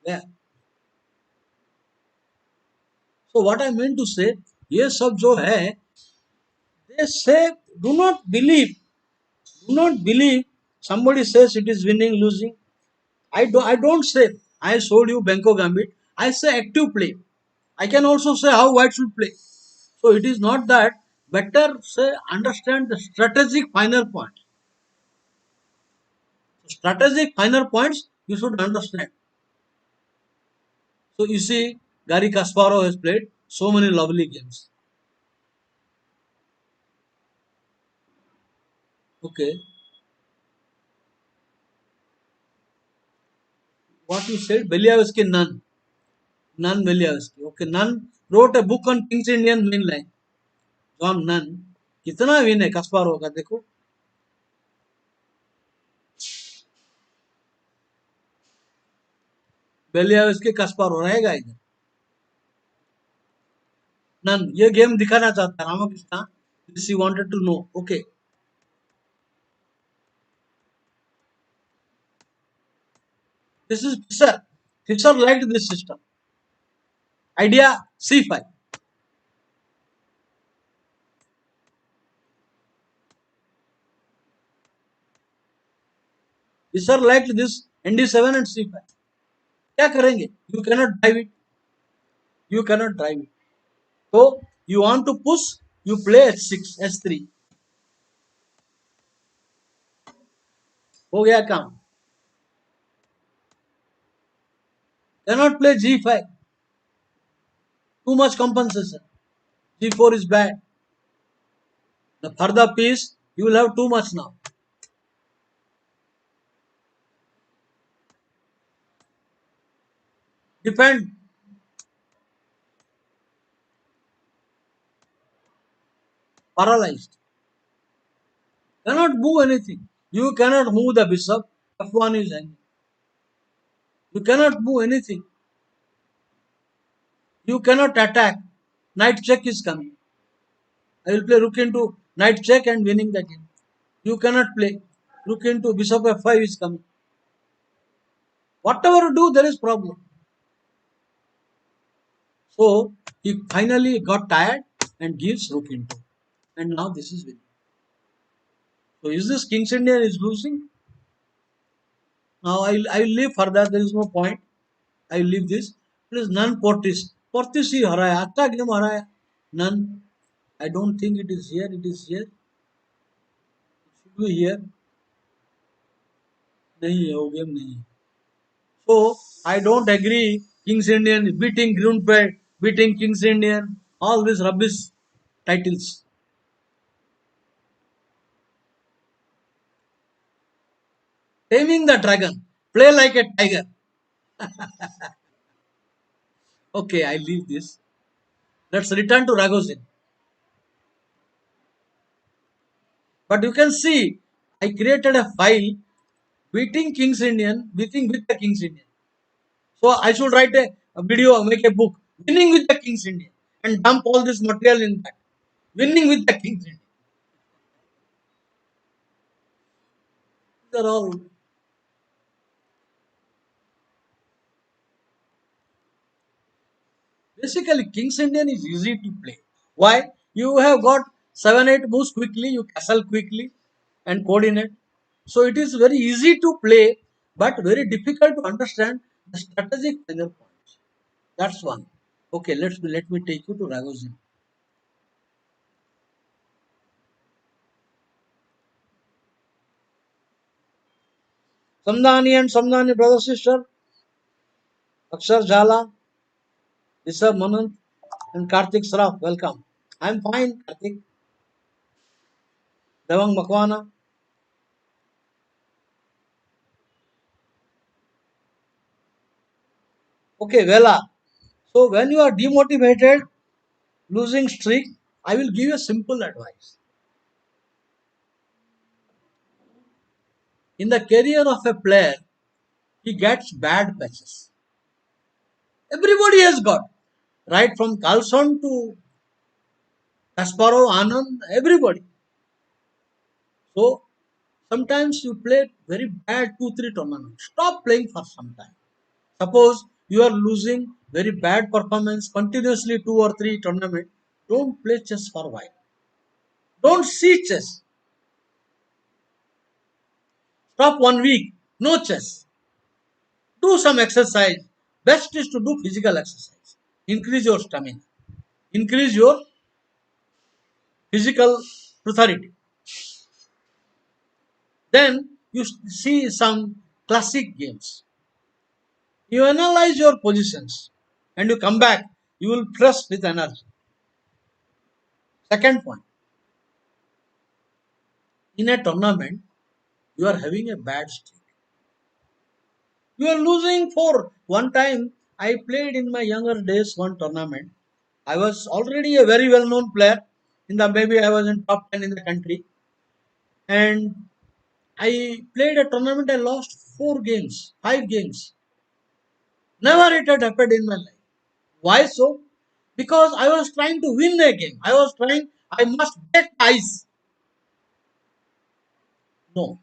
Yeah. So what I meant to say, ये सब जो है, they say do not believe. Do not believe somebody says it is winning, losing. I don't say I showed you Benko Gambit. I say active play. I can also say how white should play. So it is not that. Better say understand the strategic finer points. Strategic finer points you should understand. So you see, Garry Kasparov has played so many lovely games. Okay. What you said, Beliavsky none. None Beliavsky. Okay, none wrote a book on King's Indian mainline. John Nunn. कितना win है Kasparov का देखो. Beliavsky Kasparov रहेगा इधर. None. ये game दिखाना चाहता है Ramakrishna. This he wanted to know. Okay. This is Fisher. Fisher liked this system. Idea C5. Fisher liked this ND7 and C5. क्या करेंगे? You cannot drive it. You cannot drive it. So you want to push, you play H6, H3. हो गया काम. Cannot play G5. Too much compensation. G4 is bad. The further piece, you will have too much now. Defend. Paralyzed. Cannot move anything. You cannot move the bishop. F1 is hanging. You cannot move anything. You cannot attack. Knight check is coming. I will play rook into knight check and winning the game. You cannot play. Rook into bishop f5 is coming. Whatever you do, there is problem. So he finally got tired and gives rook into. And now this is winning. So is this King's Indian is losing? Now I will leave further. There is no point. I will leave this. It is non-Portis. Portis ही हराया. अच्छा game हराया. None. I don't think it is here. It is here. It should be here. नहीं है वो game नहीं है. So I don't agree. Kings Indian beating Groundpad, beating Kings Indian, all these rubbish titles. Taming the dragon. Play like a tiger. Okay, I leave this. Let's return to Ragozin. But you can see, I created a file beating Kings Indian, beating with the Kings Indian. So I should write a video, make a book, winning with the Kings Indian, and dump all this material in that. Winning with the Kings Indian. These are all. Basically, Kings Indian is easy to play. Why? You have got 7-8 moves quickly, you castle quickly and coordinate. So it is very easy to play, but very difficult to understand the strategic trigger points. That's one. Okay, let me take you to Ragozin. Samdani and Samdani brother sister, Akshar Jala, Rishabh Manant, and Karthik Saraf. Welcome. I'm fine, Karthik. Devang Makwana. Okay, Vela. So when you are demotivated, losing streak, I will give you a simple advice. In the career of a player, he gets bad patches. Everybody has got, right from Carlson to Kasparov, Anand, everybody. So sometimes you play very bad 2-3 tournaments. Stop playing for some time. Suppose you are losing very bad performance continuously 2 or 3 tournaments. Don't play chess for a while. Don't see chess. Stop 1 week. No chess. Do some exercise. Best is to do physical exercise. Increase your stamina. Increase your physical authority. Then you see some classic games. You analyze your positions and you come back. You will press with energy. Second point, in a tournament, you are having a bad streak. You are losing for one time. I played in my younger days one tournament. I was already a very well known player. In the maybe I was in top 10 in the country. And I played a tournament. I lost 4 games, 5 games. Never it had happened in my life. Why so? Because I was trying to win a game. I must get ice. No.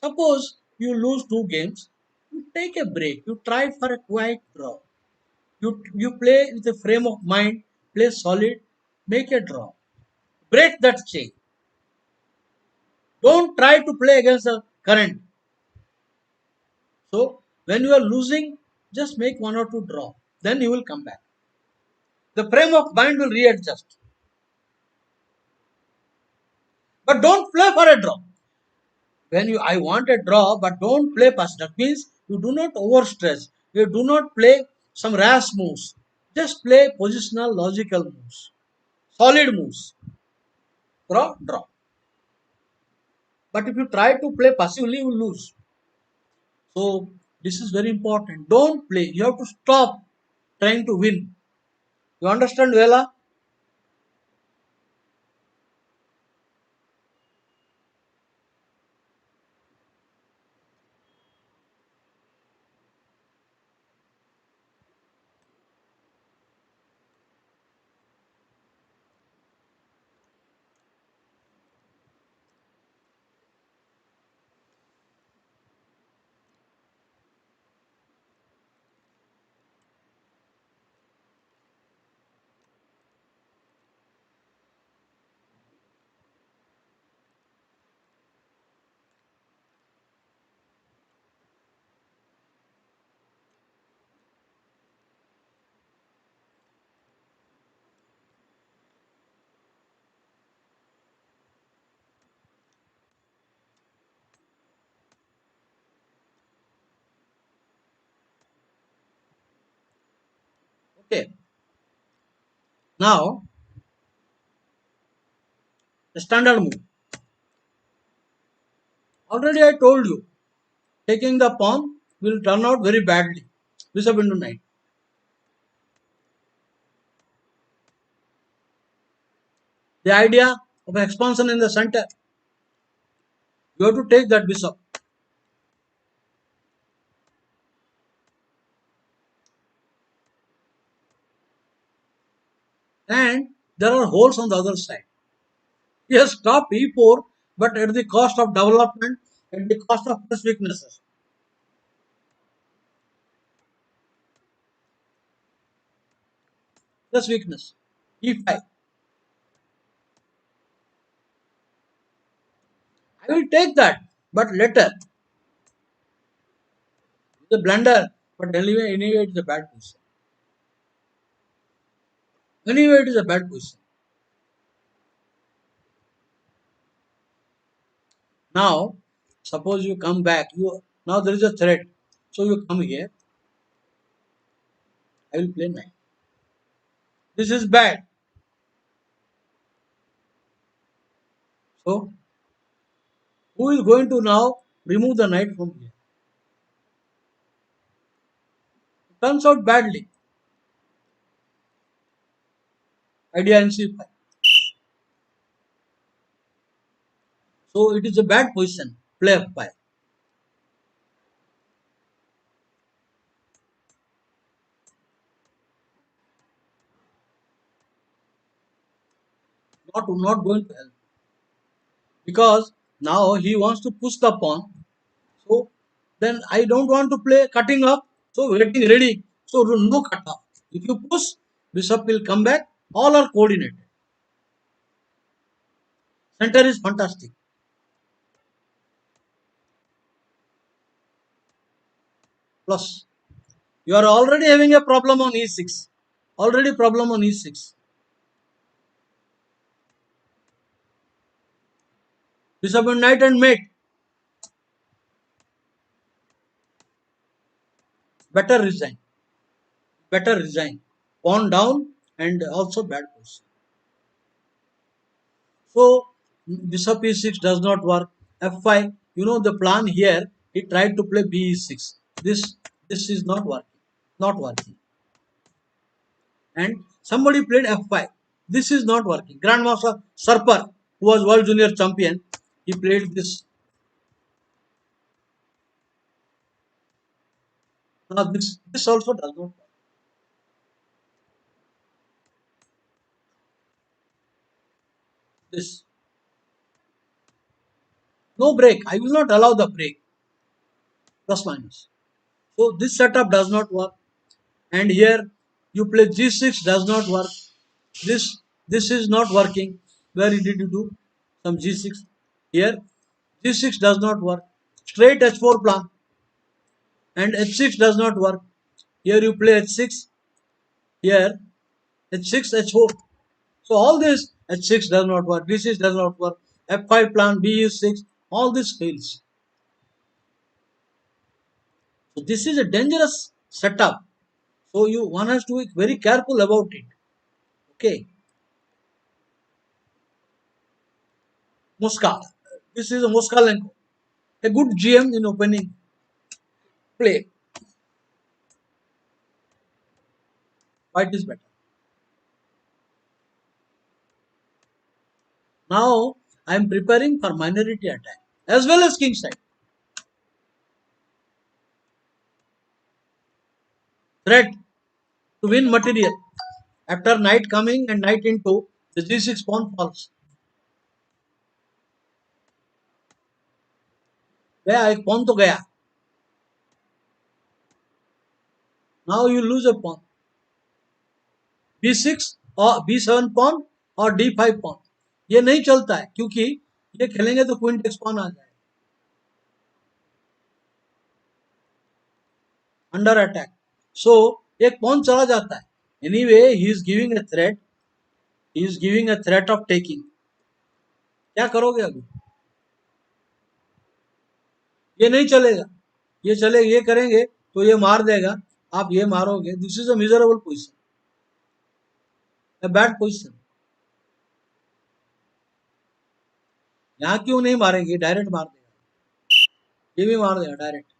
Suppose you lose 2 games, you take a break. You try for a quiet draw. You play with a frame of mind, play solid, make a draw. Break that chain. Don't try to play against the current. So when you are losing, just make 1 or 2 draw. Then you will come back. The frame of mind will readjust. But don't play for a draw. When you I want a draw, but don't play pass. That means you do not overstress. You do not play some rash moves. Just play positional logical moves. Solid moves. Draw, draw. But if you try to play passively, you will lose. So this is very important. Don't play. You have to stop trying to win. You understand, Vela? Okay. Now, the standard move. Already I told you, taking the pawn will turn out very badly. Bishop into knight. The idea of expansion in the center, you have to take that bishop. And there are holes on the other side. Yes, stop e4, but at the cost of development, at the cost of plus weaknesses. Plus weakness. E5. I will take that, but later. It's a blunder, but anyway, it is a bad position. Anyway, it is a bad position. Now, suppose you come back. Now there is a threat. So you come here. I will play knight. This is bad. So who is going to now remove the knight from here? It turns out badly. Idea in c5. So it is a bad position. Play f5. Not going to help. Because now he wants to push the pawn. So then I don't want to play cutting up. So waiting ready. So no cut off. If you push, bishop will come back. All are coordinated. Center is fantastic. Plus, you are already having a problem on e6. Already problem on e6. Bishop and knight and mate. Better resign. Better resign. Pawn down and also bad position. So bishop e6 does not work. f5. You know the plan here. He tried to play b e6. This is not working. Not working. And somebody played f5. This is not working. Grandmaster Sarpar, who was world junior champion, he played this. Now this also does not work. This no break. I will not allow the break. Plus minus. So this setup does not work. And here you play g6 does not work. This is not working. Where did you do some g6? Here g6 does not work. Straight h4 plan and h6 does not work. Here you play h6. Here h6 h4. So all this h6 does not work. d6 does not work. f5 plan b is 6. All this fails. So this is a dangerous setup. So one has to be very careful about it. Okay. Mosca. This is a Moskalenko. A good GM in opening play. White is better. Now I am preparing for minority attack as well as king side. Threat to win material. After knight coming and knight into, the g6 pawn falls. गया एक pawn तो गया. Now you lose a pawn. b6 और b7 pawn और d5 pawn. ये नहीं चलता है क्योंकि ये खेलेंगे तो क्वीन टेक्स pawn आ जाए. Under attack. So एक pawn चला जाता है. Anyway, he is giving a threat. He is giving a threat of taking. क्या करोगे अभी? ये नहीं चलेगा. ये चले ये करेंगे तो ये मार देगा. आप ये मारोगे. This is a miserable position. A bad position. यहाँ क्यों नहीं मारेंगे, डायरेक्ट मार देगा, ये भी मार देगा डायरेक्ट,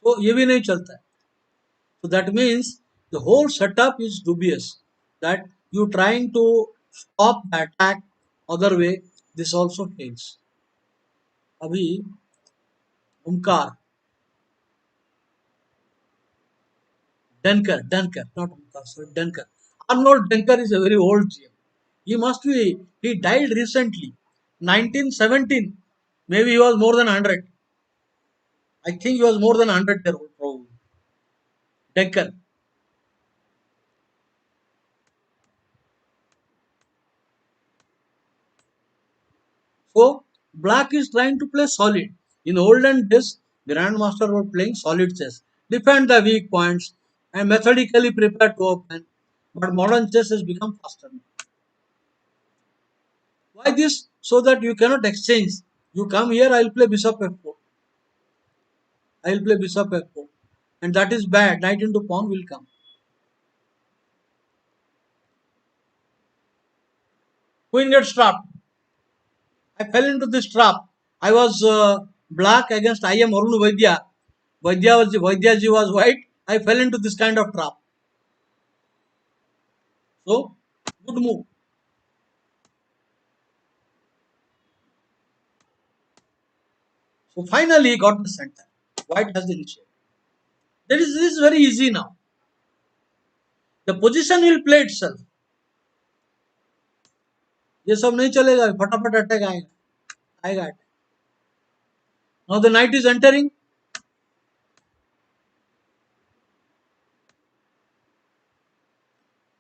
तो ये भी नहीं चलता है. So that means the whole setup is dubious. That you trying to stop the attack other way, this also fails. अभी Omkar, Denker, not Omkar, sorry, Denker. Arnold Denker is a very old GM. He died recently, 1917. Maybe he was more than 100. I think he was more than 100 years old, probably. Denker. So, Black is trying to play solid. In olden days, Grandmaster were playing solid chess, defend the weak points, and methodically prepare to open. But modern chess has become faster. Why this? So that you cannot exchange. You come here, I'll play bishop f4. I'll play bishop f4. And that is bad. Knight into pawn will come. Queen gets trapped. I fell into this trap. I was black against I am Arun Vaidya. Vaidyaji was white. I fell into this kind of trap. So, good move. So finally he got the center. White has the initiative. This is very easy now. The position will play itself. ये सब नहीं चलेगा, फटाफट attack आएगा, आएगा attack. Now the knight is entering.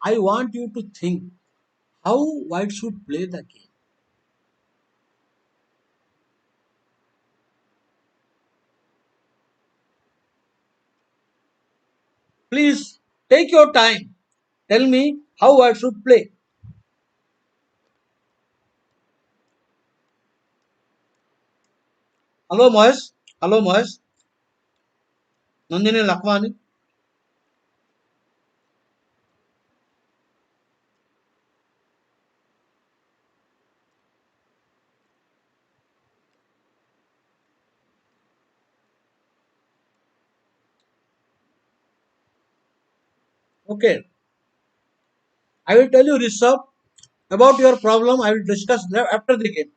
I want you to think how white should play the game. Please take your time. Tell me how I should play. Hello, Mohesh. Hello, Mohesh. Nandini Lakhwani. Okay. I will tell you, Rishabh, about your problem. I will discuss after the game.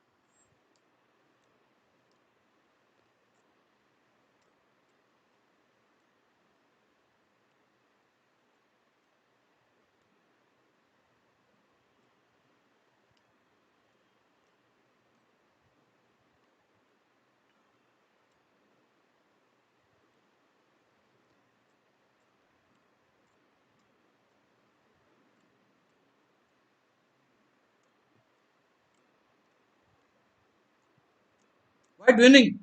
White winning.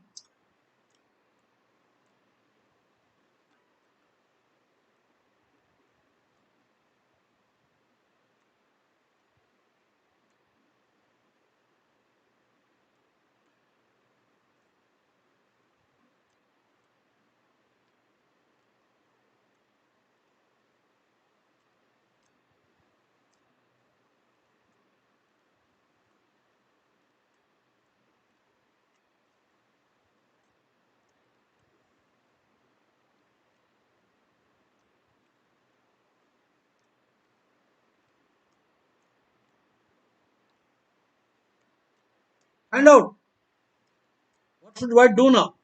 Find out what should White do now.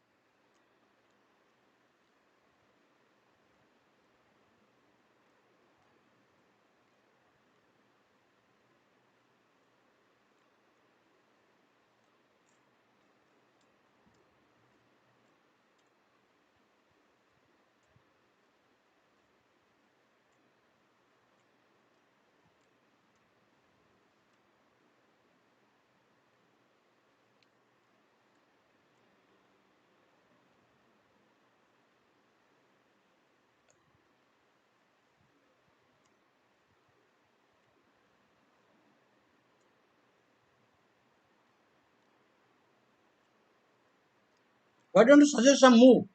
Why don't you suggest some move?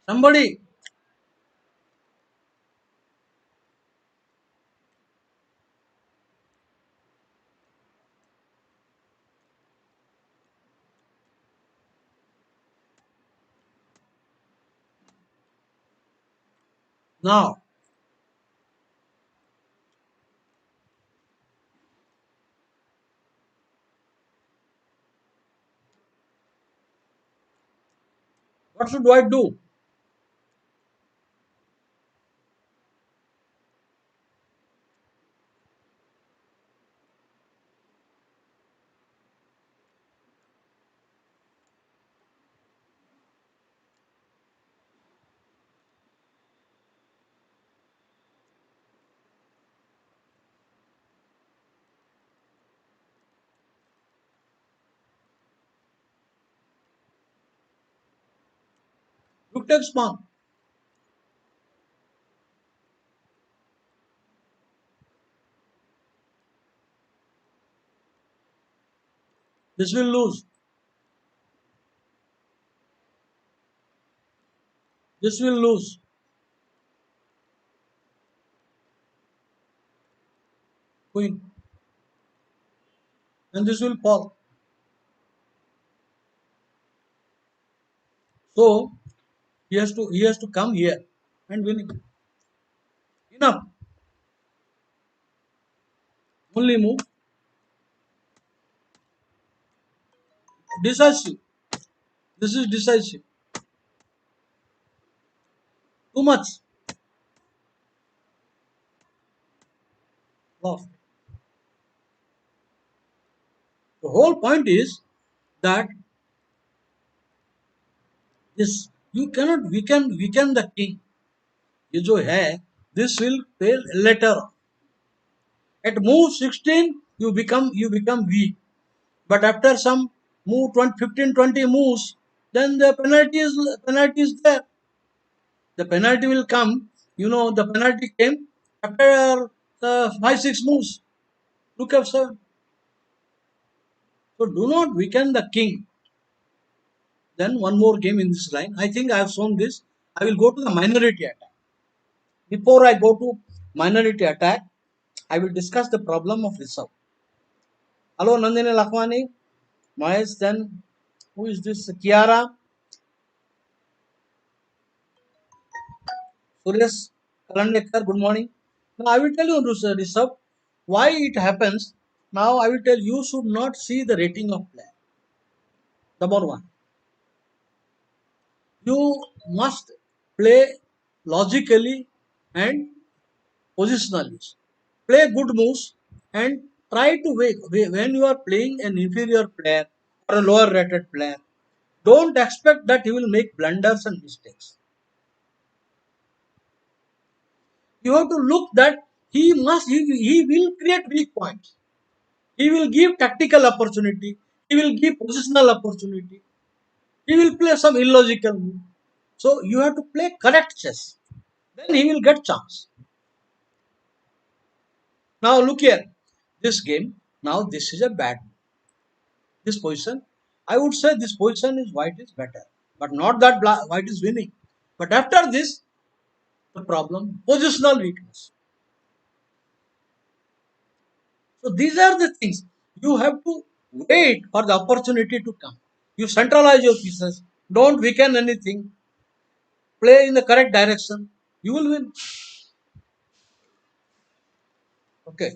Somebody. Now, what should I do? Look at Span. This will lose. This will lose. Queen. And this will fall. So he has to come here and win it. Enough. Only move. Decisive. This is decisive. Too much. Lost. The whole point is that this you cannot weaken the king. ये जो है this will fail later. At move 16 you become weak. But after some move 20, 15, 20 moves, then the penalty is there. The penalty will come. The penalty came after the 5, 6 moves. Look at sir. So do not weaken the king. Then one more game in this line. I think I have shown this. I will go to the minority attack. Before I go to minority attack, I will discuss the problem of reserve. Hello, Nandini Lakhwani, Mahesh. Then who is this? Kiara, Suresh, Kalandekar. Good morning. Now I will tell you this reserve why it happens. Now I will tell you should not see the rating of player. Number one, you must play logically and positionally. Play good moves and try to when you are playing an inferior player or a lower rated player. Don't expect that he will make blunders and mistakes. You have to look that he will create weak points. He will give tactical opportunity. He will give positional opportunity. He will play some illogical move. So you have to play correct chess. Then he will get chance. Now look here. This game. Now this is a bad move. This position. I would say this position is white is better. But not that white is winning. But after this, the problem, positional weakness. So these are the things you have to wait for the opportunity to come. You centralize your pieces. Don't weaken anything. Play in the correct direction. You will win. Okay.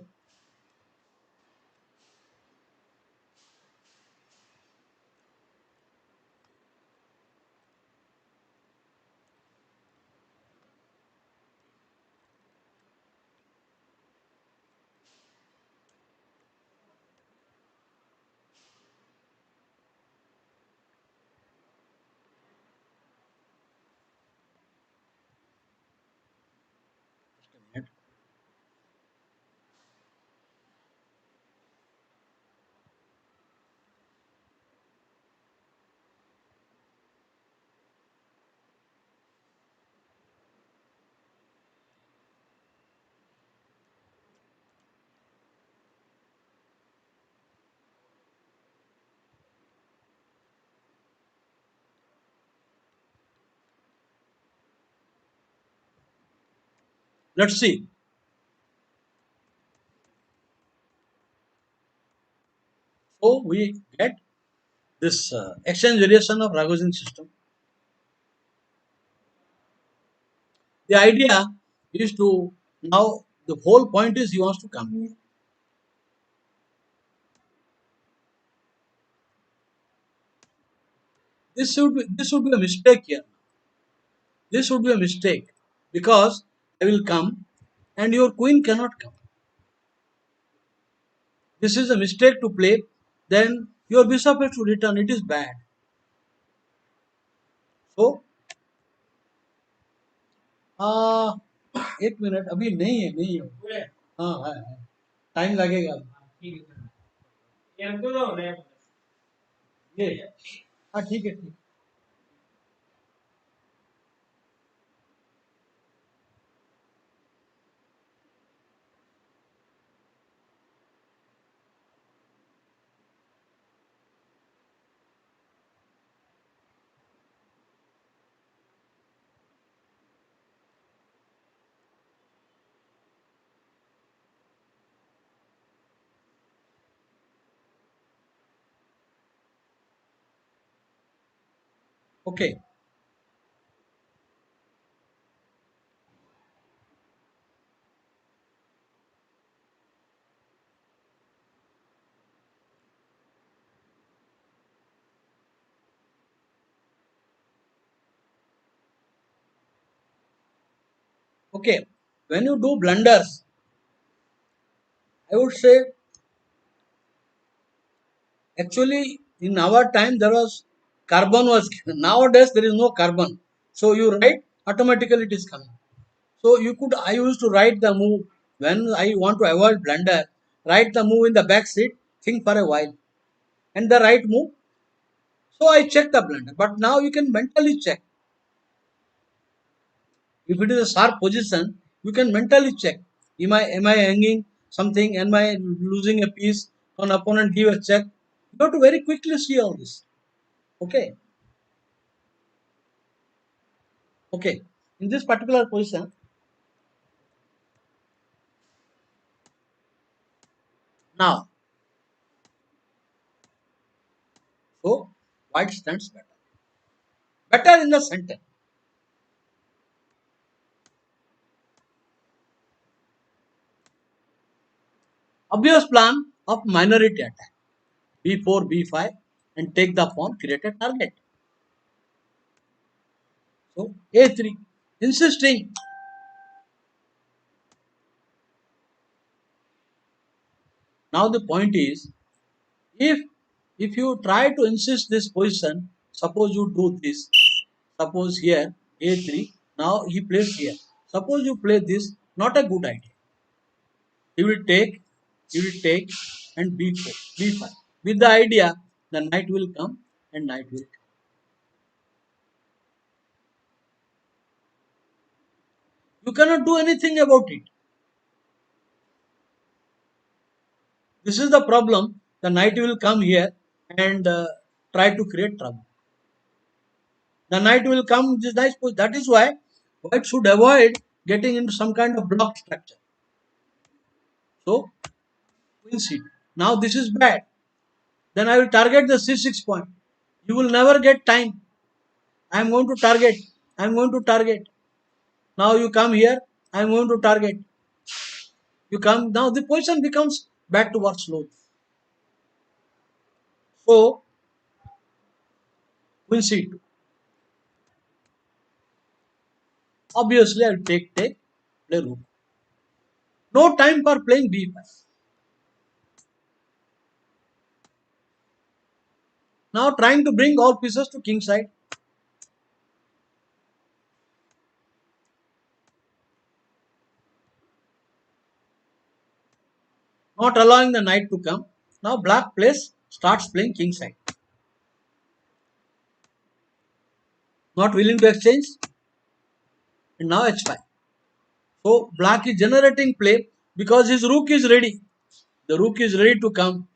Let's see. So we get this exchange variation of Ragozin system. The idea is to now the whole point is he wants to come here. This would be a mistake here. This would be a mistake because I will come and your queen cannot come. This is a mistake to play. Then your bishop has to return. It is bad. So आ, एक minute अभी नहीं है हाँ है time लगेगा ये हाँ ठीक है ठीक okay okay when you do blunders I would say actually in our time there was carbon was nowadays there is no carbon so you write automatically it is coming so you could I used to write the move when I want to avoid blunder write the move in the back seat think for a while and the right move so I check the blunder but now you can mentally check if it is a sharp position you can mentally check am I hanging something am I losing a piece on opponent give a check you have to very quickly see all this okay okay in this particular position now so white stands better in the center obvious plan of minority attack b4 b5 and take the pawn create a target so a3 insisting now the point is if you try to insist this position suppose you do this suppose here a3 now he plays here suppose you play this not a good idea he will take and b4 b5 with the idea the knight will come and knight will come. You cannot do anything about it. This is the problem. The knight will come here and try to create trouble. The knight will come this nice position. That is why white should avoid getting into some kind of block structure. So queen c2. Now this is bad. Then I will target the c6 point. You will never get time. I am going to target. I am going to target. Now you come here. I am going to target. You come. Now the position becomes back to work slowly. So queen c2. Obviously, I will take, play rook. No time for playing b5. Now trying to bring all pieces to king side. Not allowing the knight to come. Now black starts playing king side. Not willing to exchange. And now h5. So black is generating play because his rook is ready. The rook is ready to come.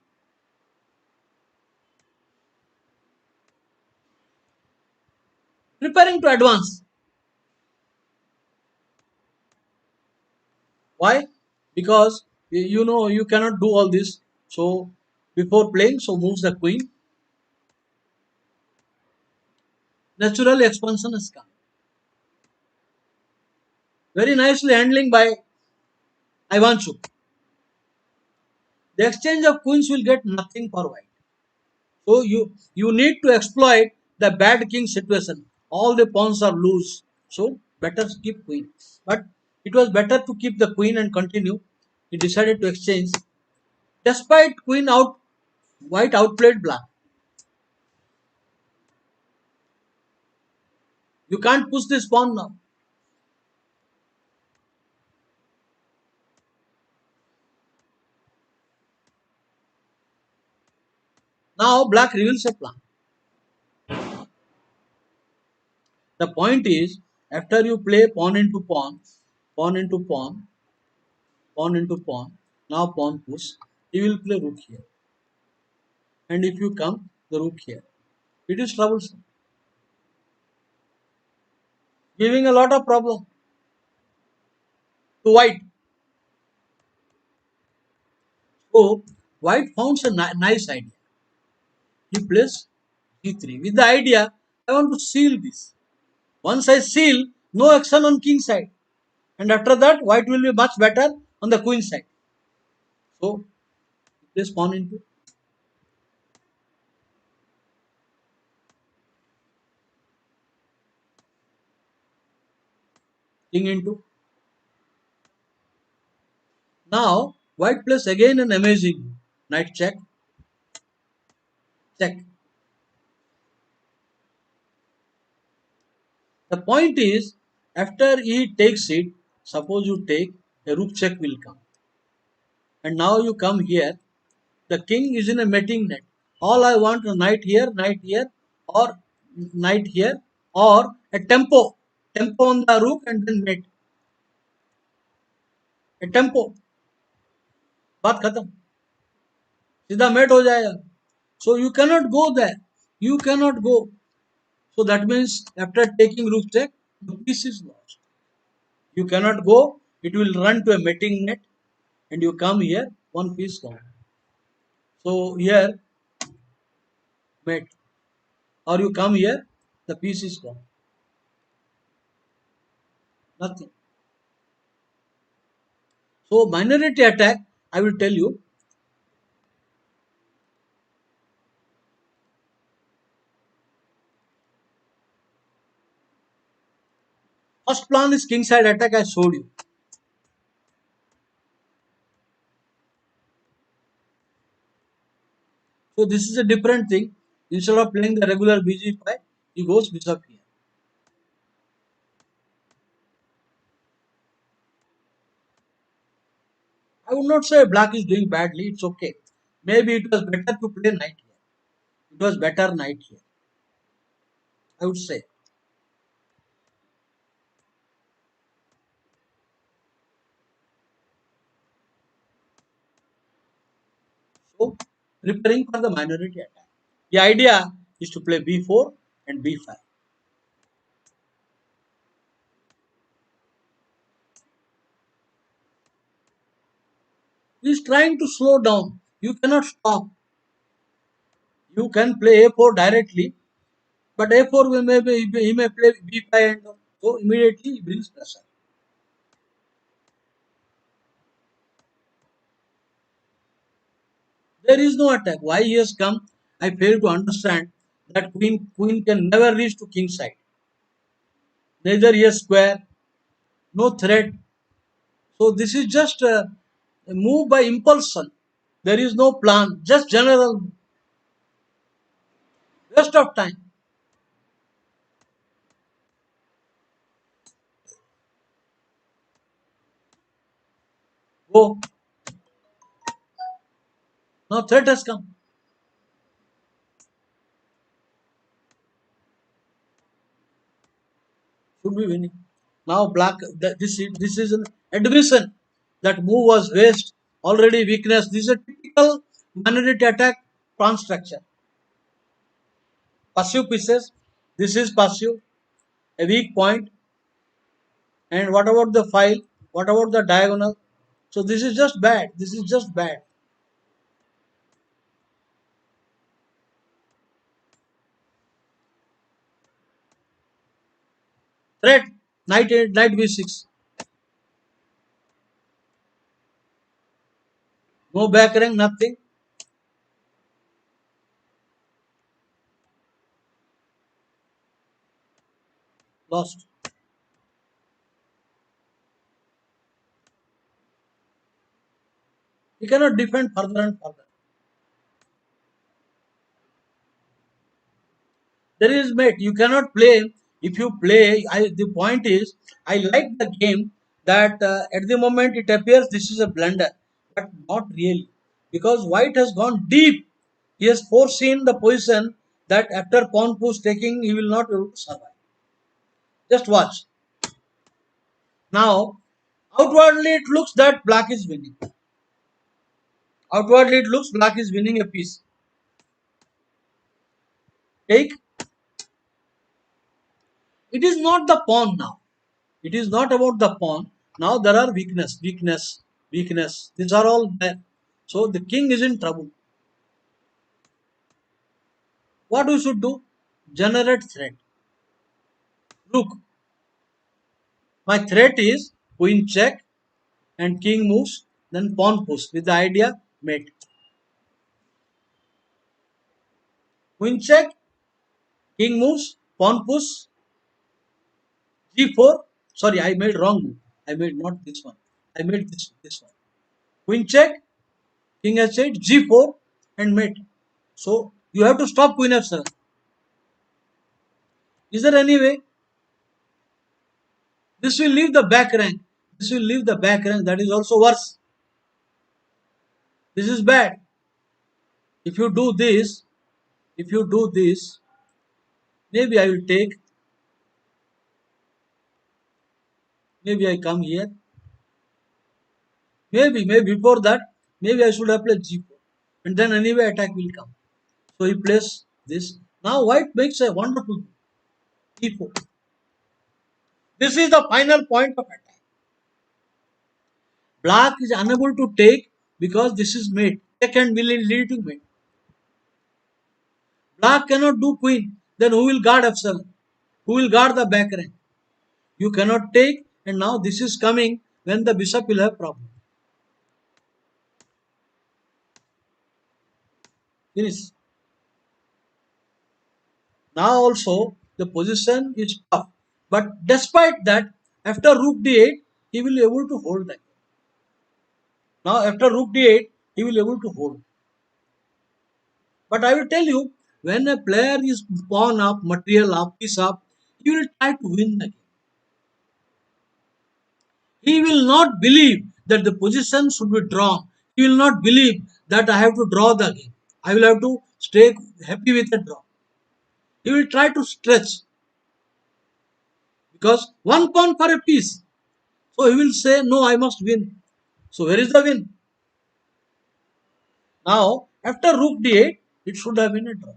Preparing to advance. Why? Because you know you cannot do all this. So before playing, so moves the queen. Natural expansion has come. Very nicely handling by Ivanshu. The exchange of queens will get nothing for white. So you need to exploit the bad king situation. All the pawns are loose. So better keep queen. But it was better to keep the queen and continue. He decided to exchange. Despite queen out, white outplayed black. You can't push this pawn now. Now black reveals a plan. The point is, after you play pawn into pawn, pawn into pawn, pawn into pawn, now pawn push, he will play rook here. And if you come, the rook here. It is troublesome, giving a lot of problem to white. So white found a nice idea. He plays g3 with the idea I want to seal this. Once I seal, no action on king side, and after that white will be much better on the queen side. So he plays pawn into king into. Now white plays again an amazing knight check, check. The point is, after he takes it, suppose you take, a rook check will come. And now you come here, the king is in a mating net. All I want a knight here, or knight here, or a tempo on the rook and then mate. A tempo, बात खत्म, सीधा met हो जाएगा. So you cannot go there. You cannot go. So that means after taking rook check, the piece is lost. You cannot go. It will run to a mating net, and you come here, one piece gone. So here mate, or you come here, the piece is gone. Nothing. So minority attack, I will tell you. First plan is king side attack. I showed you. So this is a different thing. Instead of playing the regular bg5, he goes bishop here. I would not say black is doing badly. It's okay. Maybe it was better to play knight here. It was better knight here, I would say. So preparing for the minority attack. The idea is to play b4 and b5. He is trying to slow down. You cannot stop. You can play a4 directly, but a4 he may play b5 and so immediately he brings pressure. There is no attack. Why he has come? I fail to understand that queen can never reach to king side. Neither he has square, no threat. So this is just a move by impulsion. There is no plan, just general waste of time. Go. Now threat has come. Should be winning. Now black. This is an admission that move was waste. Already weakness. This is a typical minority attack pawn structure. Passive pieces. This is passive. A weak point. And what about the file? What about the diagonal? So this is just bad. This is just bad. Threat. Knight 8, knight b6. No back rank, nothing. Lost. You cannot defend further and further. There is mate. You cannot play. If you play, the point is, I like the game that at the moment it appears this is a blunder, but not really, because white has gone deep. He has foreseen the position that after pawn push taking he will not be able to survive. Just watch. Now, outwardly it looks that black is winning. Outwardly it looks black is winning a piece. Take. It is not the pawn now. It is not about the pawn. Now there are weakness. These are all there. So the king is in trouble. What we should do? Generate threat. Look, my threat is queen check and king moves, then pawn push with the idea mate. Queen check, king moves, pawn push, g4. Sorry, I made wrong move. I made not this one. I made this one. Queen check, king h8, g4 and mate. So you have to stop queen f7. Is there any way? This will leave the back rank. This will leave the back rank. That is also worse. This is bad. If you do this, maybe I will take. Maybe I come here. Maybe before that, maybe I should have played g4. And then anyway attack will come. So he plays this. Now white makes a wonderful e4. This is the final point of attack. Black is unable to take because this is mate. Check and will lead to mate. Black cannot do queen. Then who will guard f7? Who will guard the back rank? You cannot take, and now this is coming when the bishop will have problem. Finish. Now also the position is tough. But despite that, after rook d8, he will be able to hold that. Now after rook d8, he will be able to hold. But I will tell you, when a player is pawn up, material up, piece up, he will try to win the game. He will not believe that the position should be drawn. He will not believe that I have to draw the game. I will have to stay happy with the draw. He will try to stretch because one pawn for a piece. So he will say, no, I must win. So where is the win? Now, after rook d8, it should have been a draw.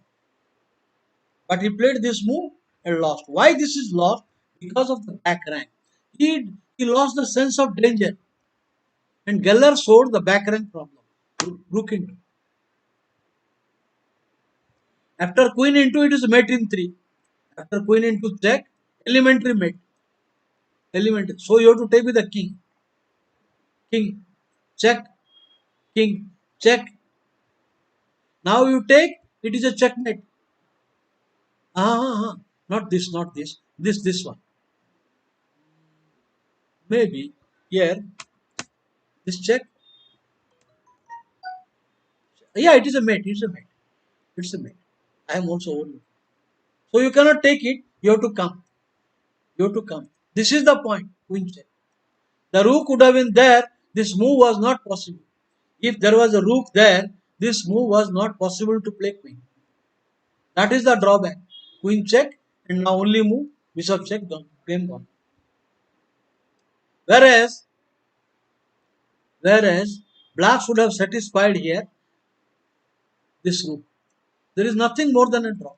But he played this move and lost. Why this is lost? Because of the back rank. He lost the sense of danger. And Geller showed the back rank problem. Rook into. After queen into, it is mate in 3. After queen into check, elementary mate. Elementary. So you have to take with the king. King. Check. King. Check. Now you take, it is a checkmate. Not this, not this. This one. Maybe here, this check. Yeah, it is a mate. It's a mate. It's a mate. I am also old. So you cannot take it. You have to come. You have to come. This is the point. Queen check. The rook would have been there. This move was not possible. If there was a rook there, this move was not possible to play queen. That is the drawback. Queen check and now only move. Bishop check. Game gone. Whereas black should have satisfied here this rook. There is nothing more than a draw.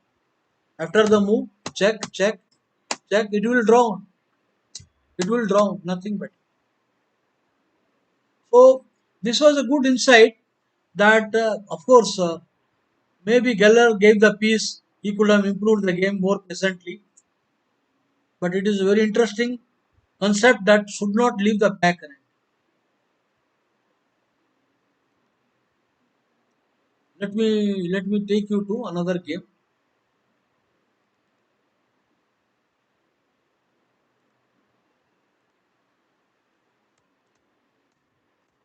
After the move, check, check, check, it will draw. It will draw, nothing but. So this was a good insight that, of course, maybe Geller gave the piece. He could have improved the game more pleasantly, but it is a very interesting concept that should not leave the back end. Let me take you to another game.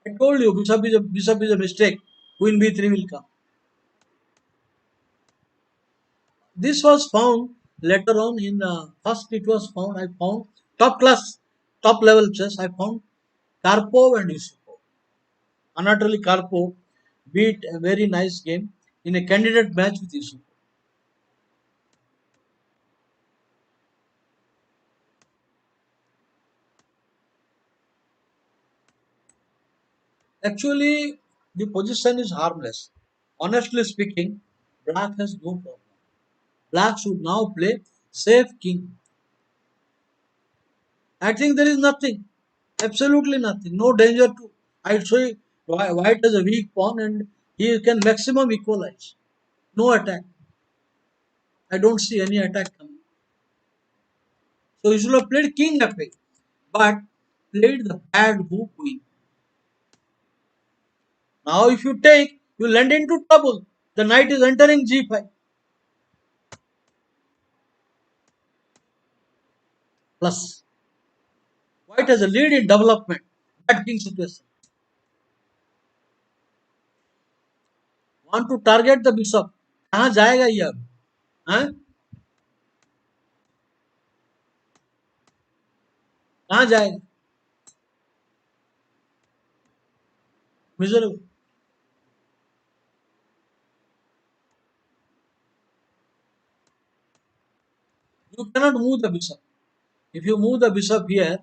I told you bishop is a mistake. Queen b3 will come. This was found later on in first it was found. I found top class, top level chess. I found Karpov and Yusupov. Anatoly Karpov beat a very nice game in a candidate match with Yusupov. Actually, the position is harmless. Honestly speaking, Black has no problem. Black should now play safe king. I think there is nothing, absolutely nothing, no danger to. I say White has a weak pawn and he can maximum equalize. No attack. I don't see any attack coming. So he should have played king f8, but played the bad move queen. Now if you take, you land into trouble. The knight is entering g5 plus. White has a lead in development. Bad king situation. Want to target the bishop. कहाँ जाएगा ये अब? हाँ? कहाँ जाएगा? Miserable. You cannot move the bishop. If you move the bishop here,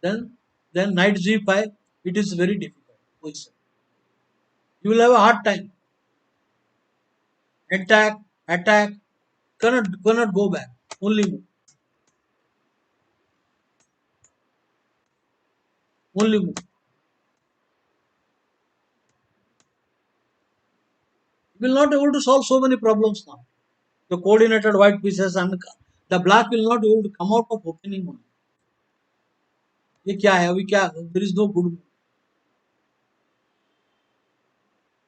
then knight g5, it is very difficult position. You will have a hard time. Attack, attack, cannot go back. Only move. Only move. You will not able to solve so many problems now. The coordinated white pieces and the black will not be able to come out of opening one. ये क्या है अभी क्या? There is no good.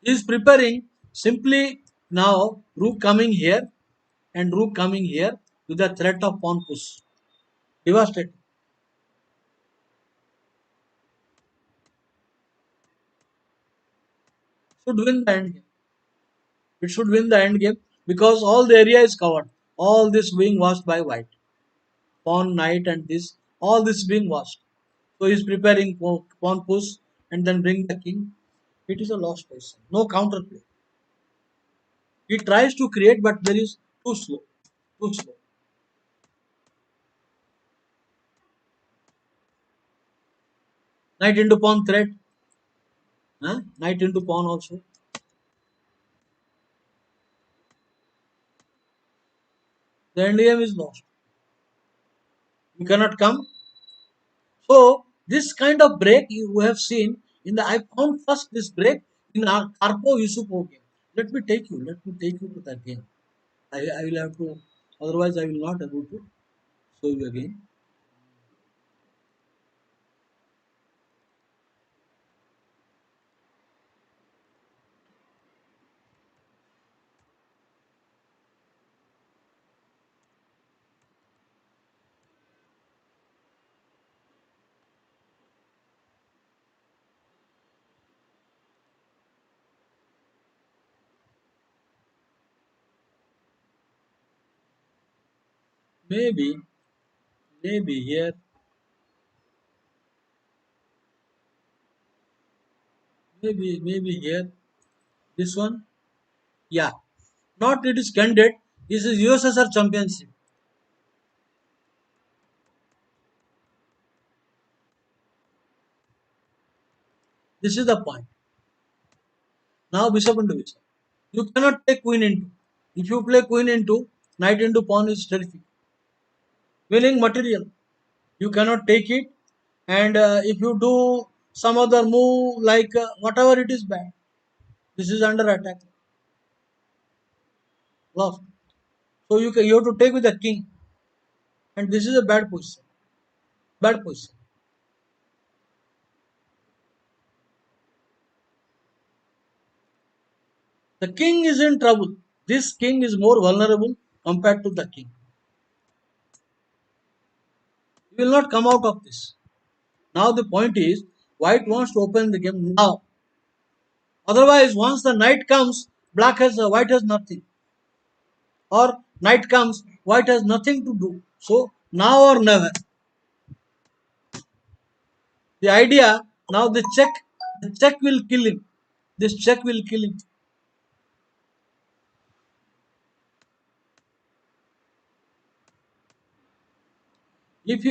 He is preparing simply now rook coming here and rook coming here with the threat of pawn push. Devastating. Should win the end game. It should win the end game because all the area is covered. All this being watched by white. Pawn, knight, and this. All this being watched. So he is preparing for pawn push and then bring the king. It is a lost position. No counter play. He tries to create, but there is too slow. Too slow. Knight into pawn threat. Huh? Knight into pawn also. The end game is lost. You cannot come. So this kind of break you have seen in the. I found first this break in our Karpo Yusupo game. Let me take you. Let me take you to that game. I will have to. Otherwise, I will not able to show you again. Maybe, maybe here, maybe here. This one, yeah. Not it is candid. This is USSR Championship. This is the point. Now bishop into bishop. You cannot take queen into. If you play queen into, knight into pawn is terrific. Winning material. You cannot take it. And if you do some other move like whatever it is bad. This is under attack. Lost. So you have to take with the king, and this is a bad position. Bad position. The king is in trouble. This king is more vulnerable compared to the king. He will not come out of this. Now the point is, white wants to open the game now. Otherwise, once the night comes, white has nothing. Or night comes, white has nothing to do. So now or never. The idea now the check will kill him. This check will kill him. If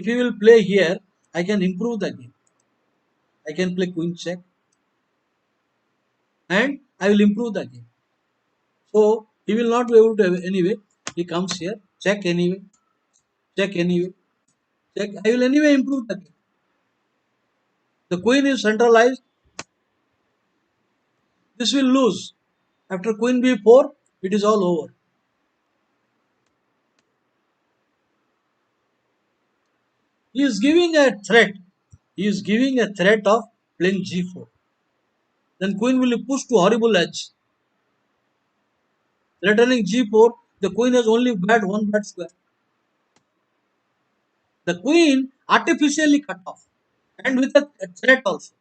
you will play here, I can improve the game. I can play queen check, and I will improve the game. So he will not be able to anyway. He comes here, check anyway, check anyway, check. I will anyway improve the game. The queen is centralized. This will lose. After queen b4, it is all over. He is giving a threat. He is giving a threat of playing g4. Then queen will be pushed to horrible edge. Threatening g4, the queen has only one bad square. The queen artificially cut off, and with a threat also.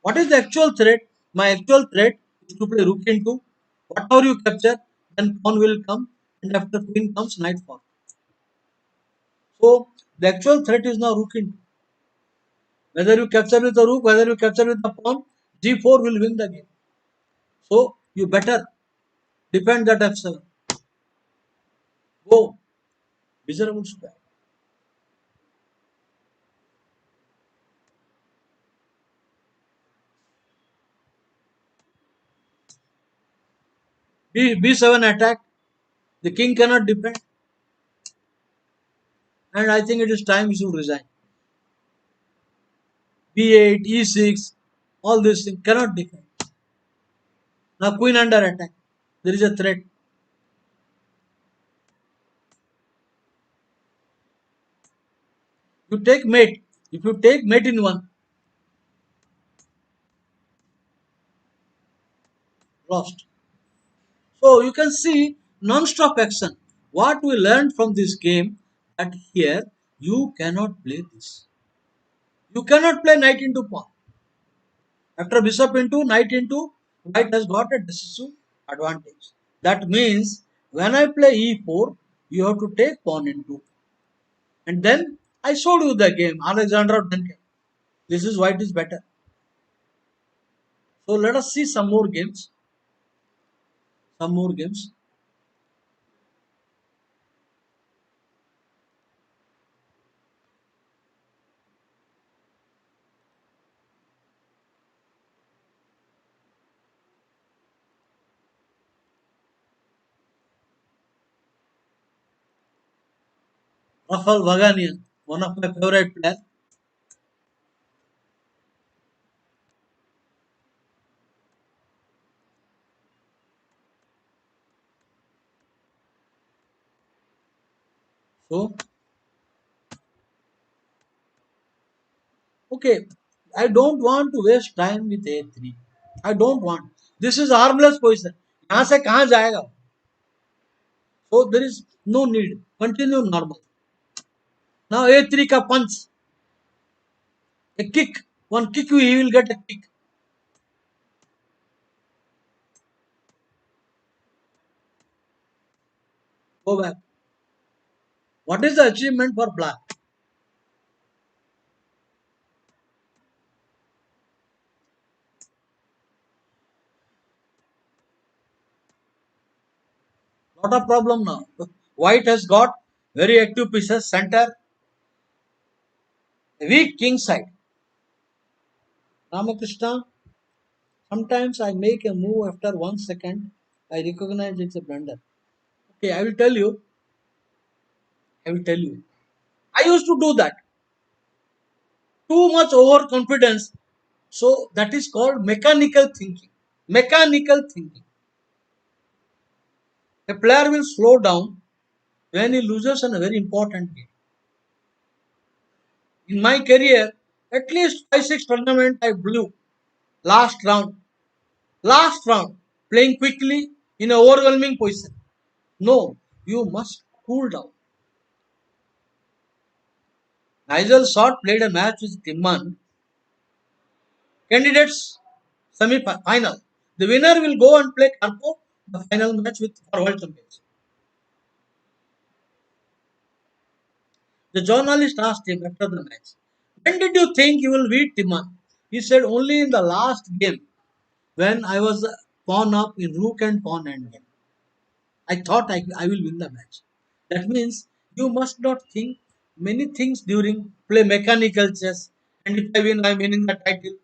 What is the actual threat? My actual threat is to play rook into. Whatever you capture, then pawn will come, and after queen comes knight fall. So the actual threat is now rook into. Whether you capture with the rook, whether you capture with the pawn, g4 will win the game. So you better defend that f7. Go miserable square. B7 attack. The king cannot defend, and I think it is time he should resign. B8, E6, all these things cannot defend. Now queen under attack. There is a threat. You take mate. If you take mate in one, lost. So you can see non-stop action. What we learned from this game that here you cannot play this. You cannot play knight into pawn. After bishop into knight into, white has got a decisive advantage. That means when I play e4, you have to take pawn into. And then I showed you the game. Alexander Duncan. This is white is better. So let us see some more games. Some more games. Rafael Vaganian, one of my favorite players. So, okay, I don't want to waste time with a3. I don't want. This is harmless position. यहाँ से कहाँ जाएगा? So there is no need. Continue normal. Now a3 का punch, a kick. One kick he will get a kick. Go back. What is the achievement for black? Not a problem now. White has got very active pieces. Center, weak king side. Ramakrishna, sometimes I make a move after 1 second. I recognize it's a blunder. Okay, I will tell you. I will tell you. I used to do that. too much overconfidence. So that is called mechanical thinking. Mechanical thinking. A player will slow down when he loses in a very important game. In my career, at least 5 6 tournaments I blew last round. Last round, playing quickly in an overwhelming position. No, you must cool down. Nigel Short played a match with Timman. Candidates semi-final. The winner will go and play Karpo, the final match with for World Champions. The journalist asked him after the match, "When did you think you will beat Timman?" He said, "Only in the last game when I was pawn up in rook and pawn endgame. I thought I will win the match." That means you must not think many things during play mechanical chess. And if I win, I'm winning the title.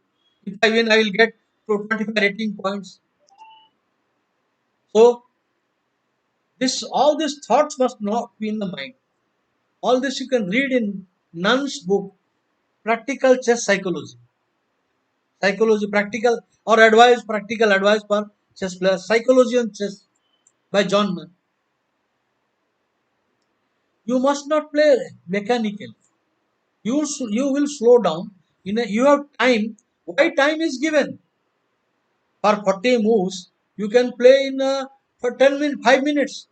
If I win, I will get to 25 rating points. So this all these thoughts must not be in the mind. All this you can read in Nunn's book, Practical Chess Psychology. Psychology, practical or advice, practical advice for chess players. Psychology on chess by John Nunn. You must not play mechanically. You will slow down. You have time. Why time is given? For 40 moves, you can play in for 10 minutes, 5 minutes.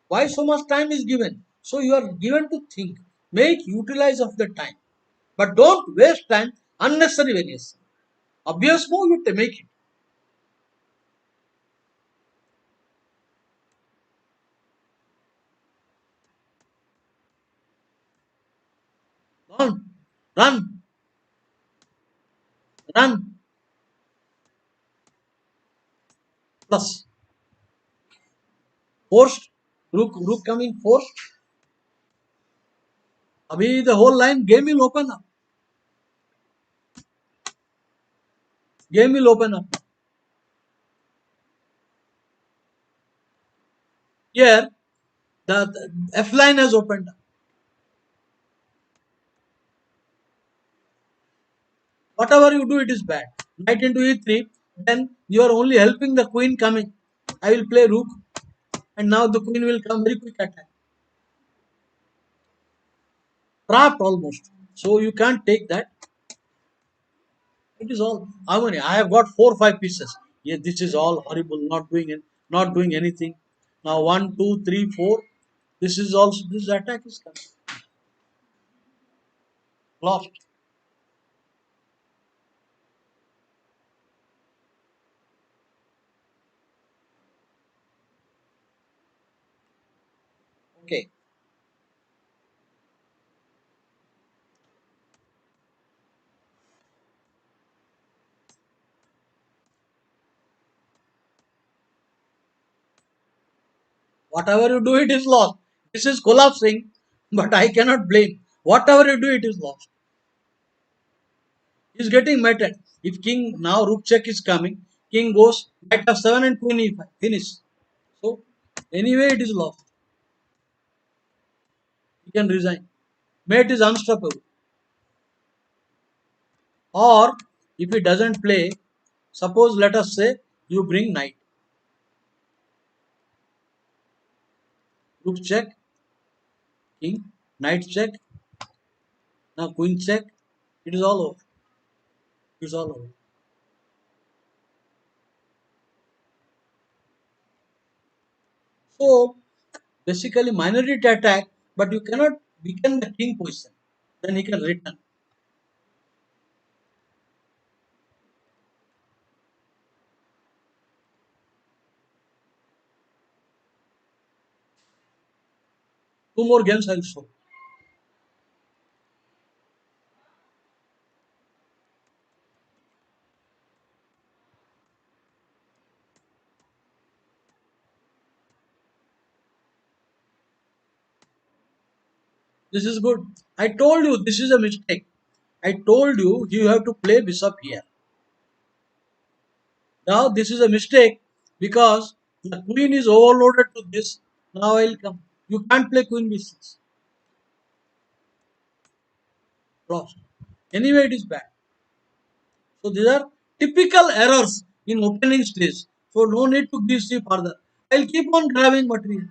Why so much time is given? So you are given to think. Make utilize of the time. But don't waste time unnecessary variation. Obvious move you to make it. Run, run, run. Plus forced. Rook coming forced. Abhi the whole line game will open up. Game will open up. Here the F line has opened up. Whatever you do, it is bad. Knight into e3, then you are only helping the queen coming. I will play rook, and now the queen will come very quick attack. Trapped almost. So you can't take that. It is all. How many? I have got 4 5 pieces. Yeah, this is all horrible. Not doing it. Not doing anything. Now 1 2 3 4. This is also this attack is coming. Lost. Okay. Whatever you do, it is lost. This is collapsing, but I cannot blame. Whatever you do, it is lost. He is getting mated. If king now rook check is coming, king goes knight f7 and queen e5. Finish. So anyway, it is lost. He can resign. Mate is unstoppable. Or if he doesn't play, suppose let us say you bring knight, rook check, king, knight check, now queen check. It is all over. It is all over. So basically minority attack, but you cannot weaken the king position. Then he can return. Two more games I will show. This is good. I told you this is a mistake. I told you have to play bishop here. Now this is a mistake because the queen is overloaded to this. Now I will come. You can't play queen b6. Lost. Anyway, it is bad. So these are typical errors in opening stage. So no need to give C further. I'll keep on grabbing material.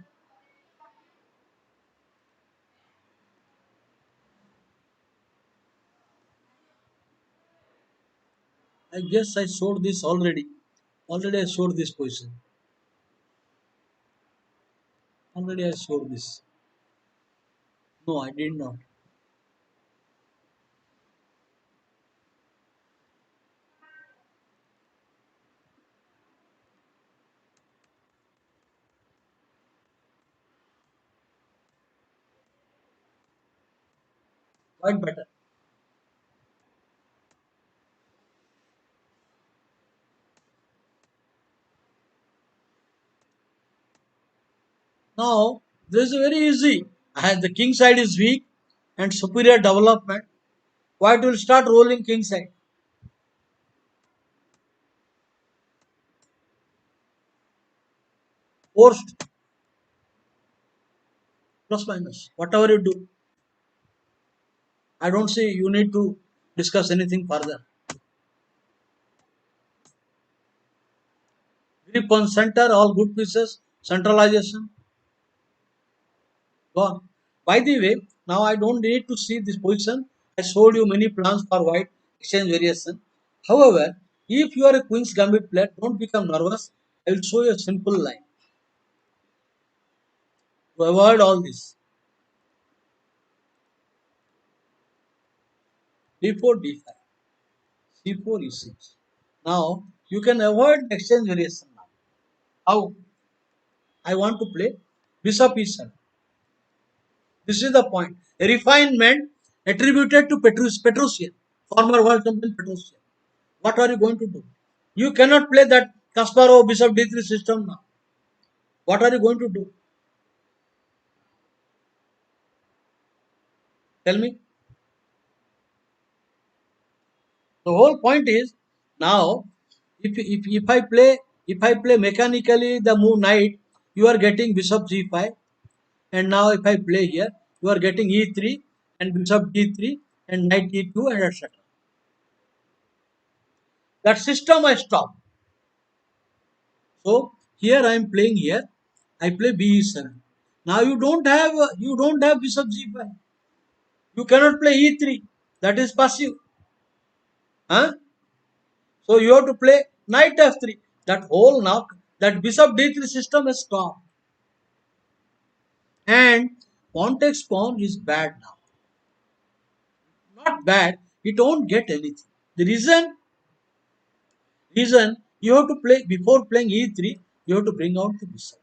I guess I showed this already. Already I showed this position. Already I showed this. No, I did not. Quite better. Now, this is very easy. I have the king side is weak and superior development. White will start rolling king side. Forced plus minus. Whatever you do. I don't see you need to discuss anything further. Grip on center, all good pieces, centralization, gone. By the way, now I don't need to see this position. I showed you many plans for white exchange variation. However, if you are a Queen's Gambit player, don't become nervous. I will show you a simple line to avoid all this. D4, D5, C4, E6. Now you can avoid exchange variation now. How? I want to play Bishop E7. This is the point. A refinement attributed to Petrosian, former world champion Petrosian. What are you going to do? You cannot play that Kasparov Bishop D3 system now. What are you going to do? Tell me. The whole point is now if I play mechanically the move knight, you are getting Bishop G5, and now if I play here, you are getting E3 and Bishop D3 and Knight E2 and etc. That system I stop. So here I am playing here. I play B7. Now you don't have Bishop G5. You cannot play E3. That is passive. Huh? So you have to play Knight F3. That whole now that Bishop D3 system is stopped. And pawn takes pawn is bad now. Not bad. You don't get anything. The reason you have to play before playing E3. You have to bring out the bishop.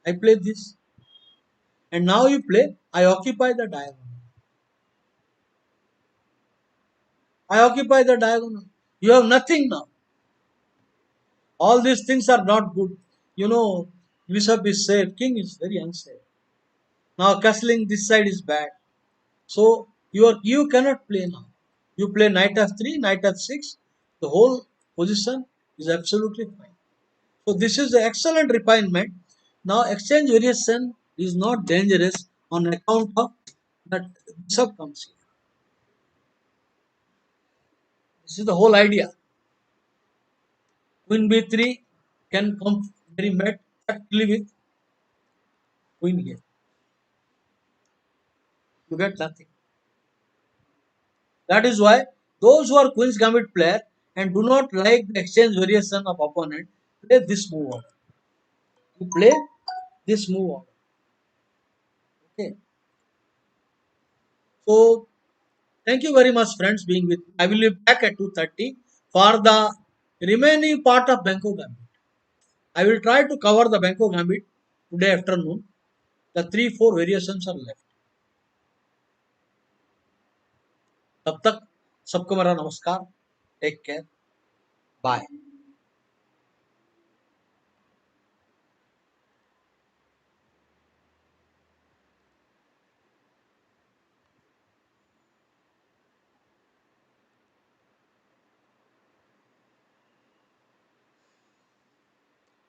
I play this, and now you play. I occupy the diagonal. I occupy the diagonal. You have nothing now. All these things are not good. You know, bishop is safe, king is very unsafe. Now castling this side is bad. So you cannot play now. You play knight f3, knight f6. The whole position is absolutely fine. So this is the excellent refinement. Now exchange variation is not dangerous on account of that bishop comes here. This is the whole idea. Queen b3 can come very met exactly with queen here. You get nothing. That is why those who are Queen's Gambit player and do not like the exchange variation of opponent play this move order. You play this move order. Okay. So thank you very much, friends, being with me. I will be back at 2:30 for the remaining part of Banco Gambit. I will try to cover the Banco Gambit today afternoon. The 3-4 variations are left. तब तक सबको मेरा नमस्कार. Take care. Bye.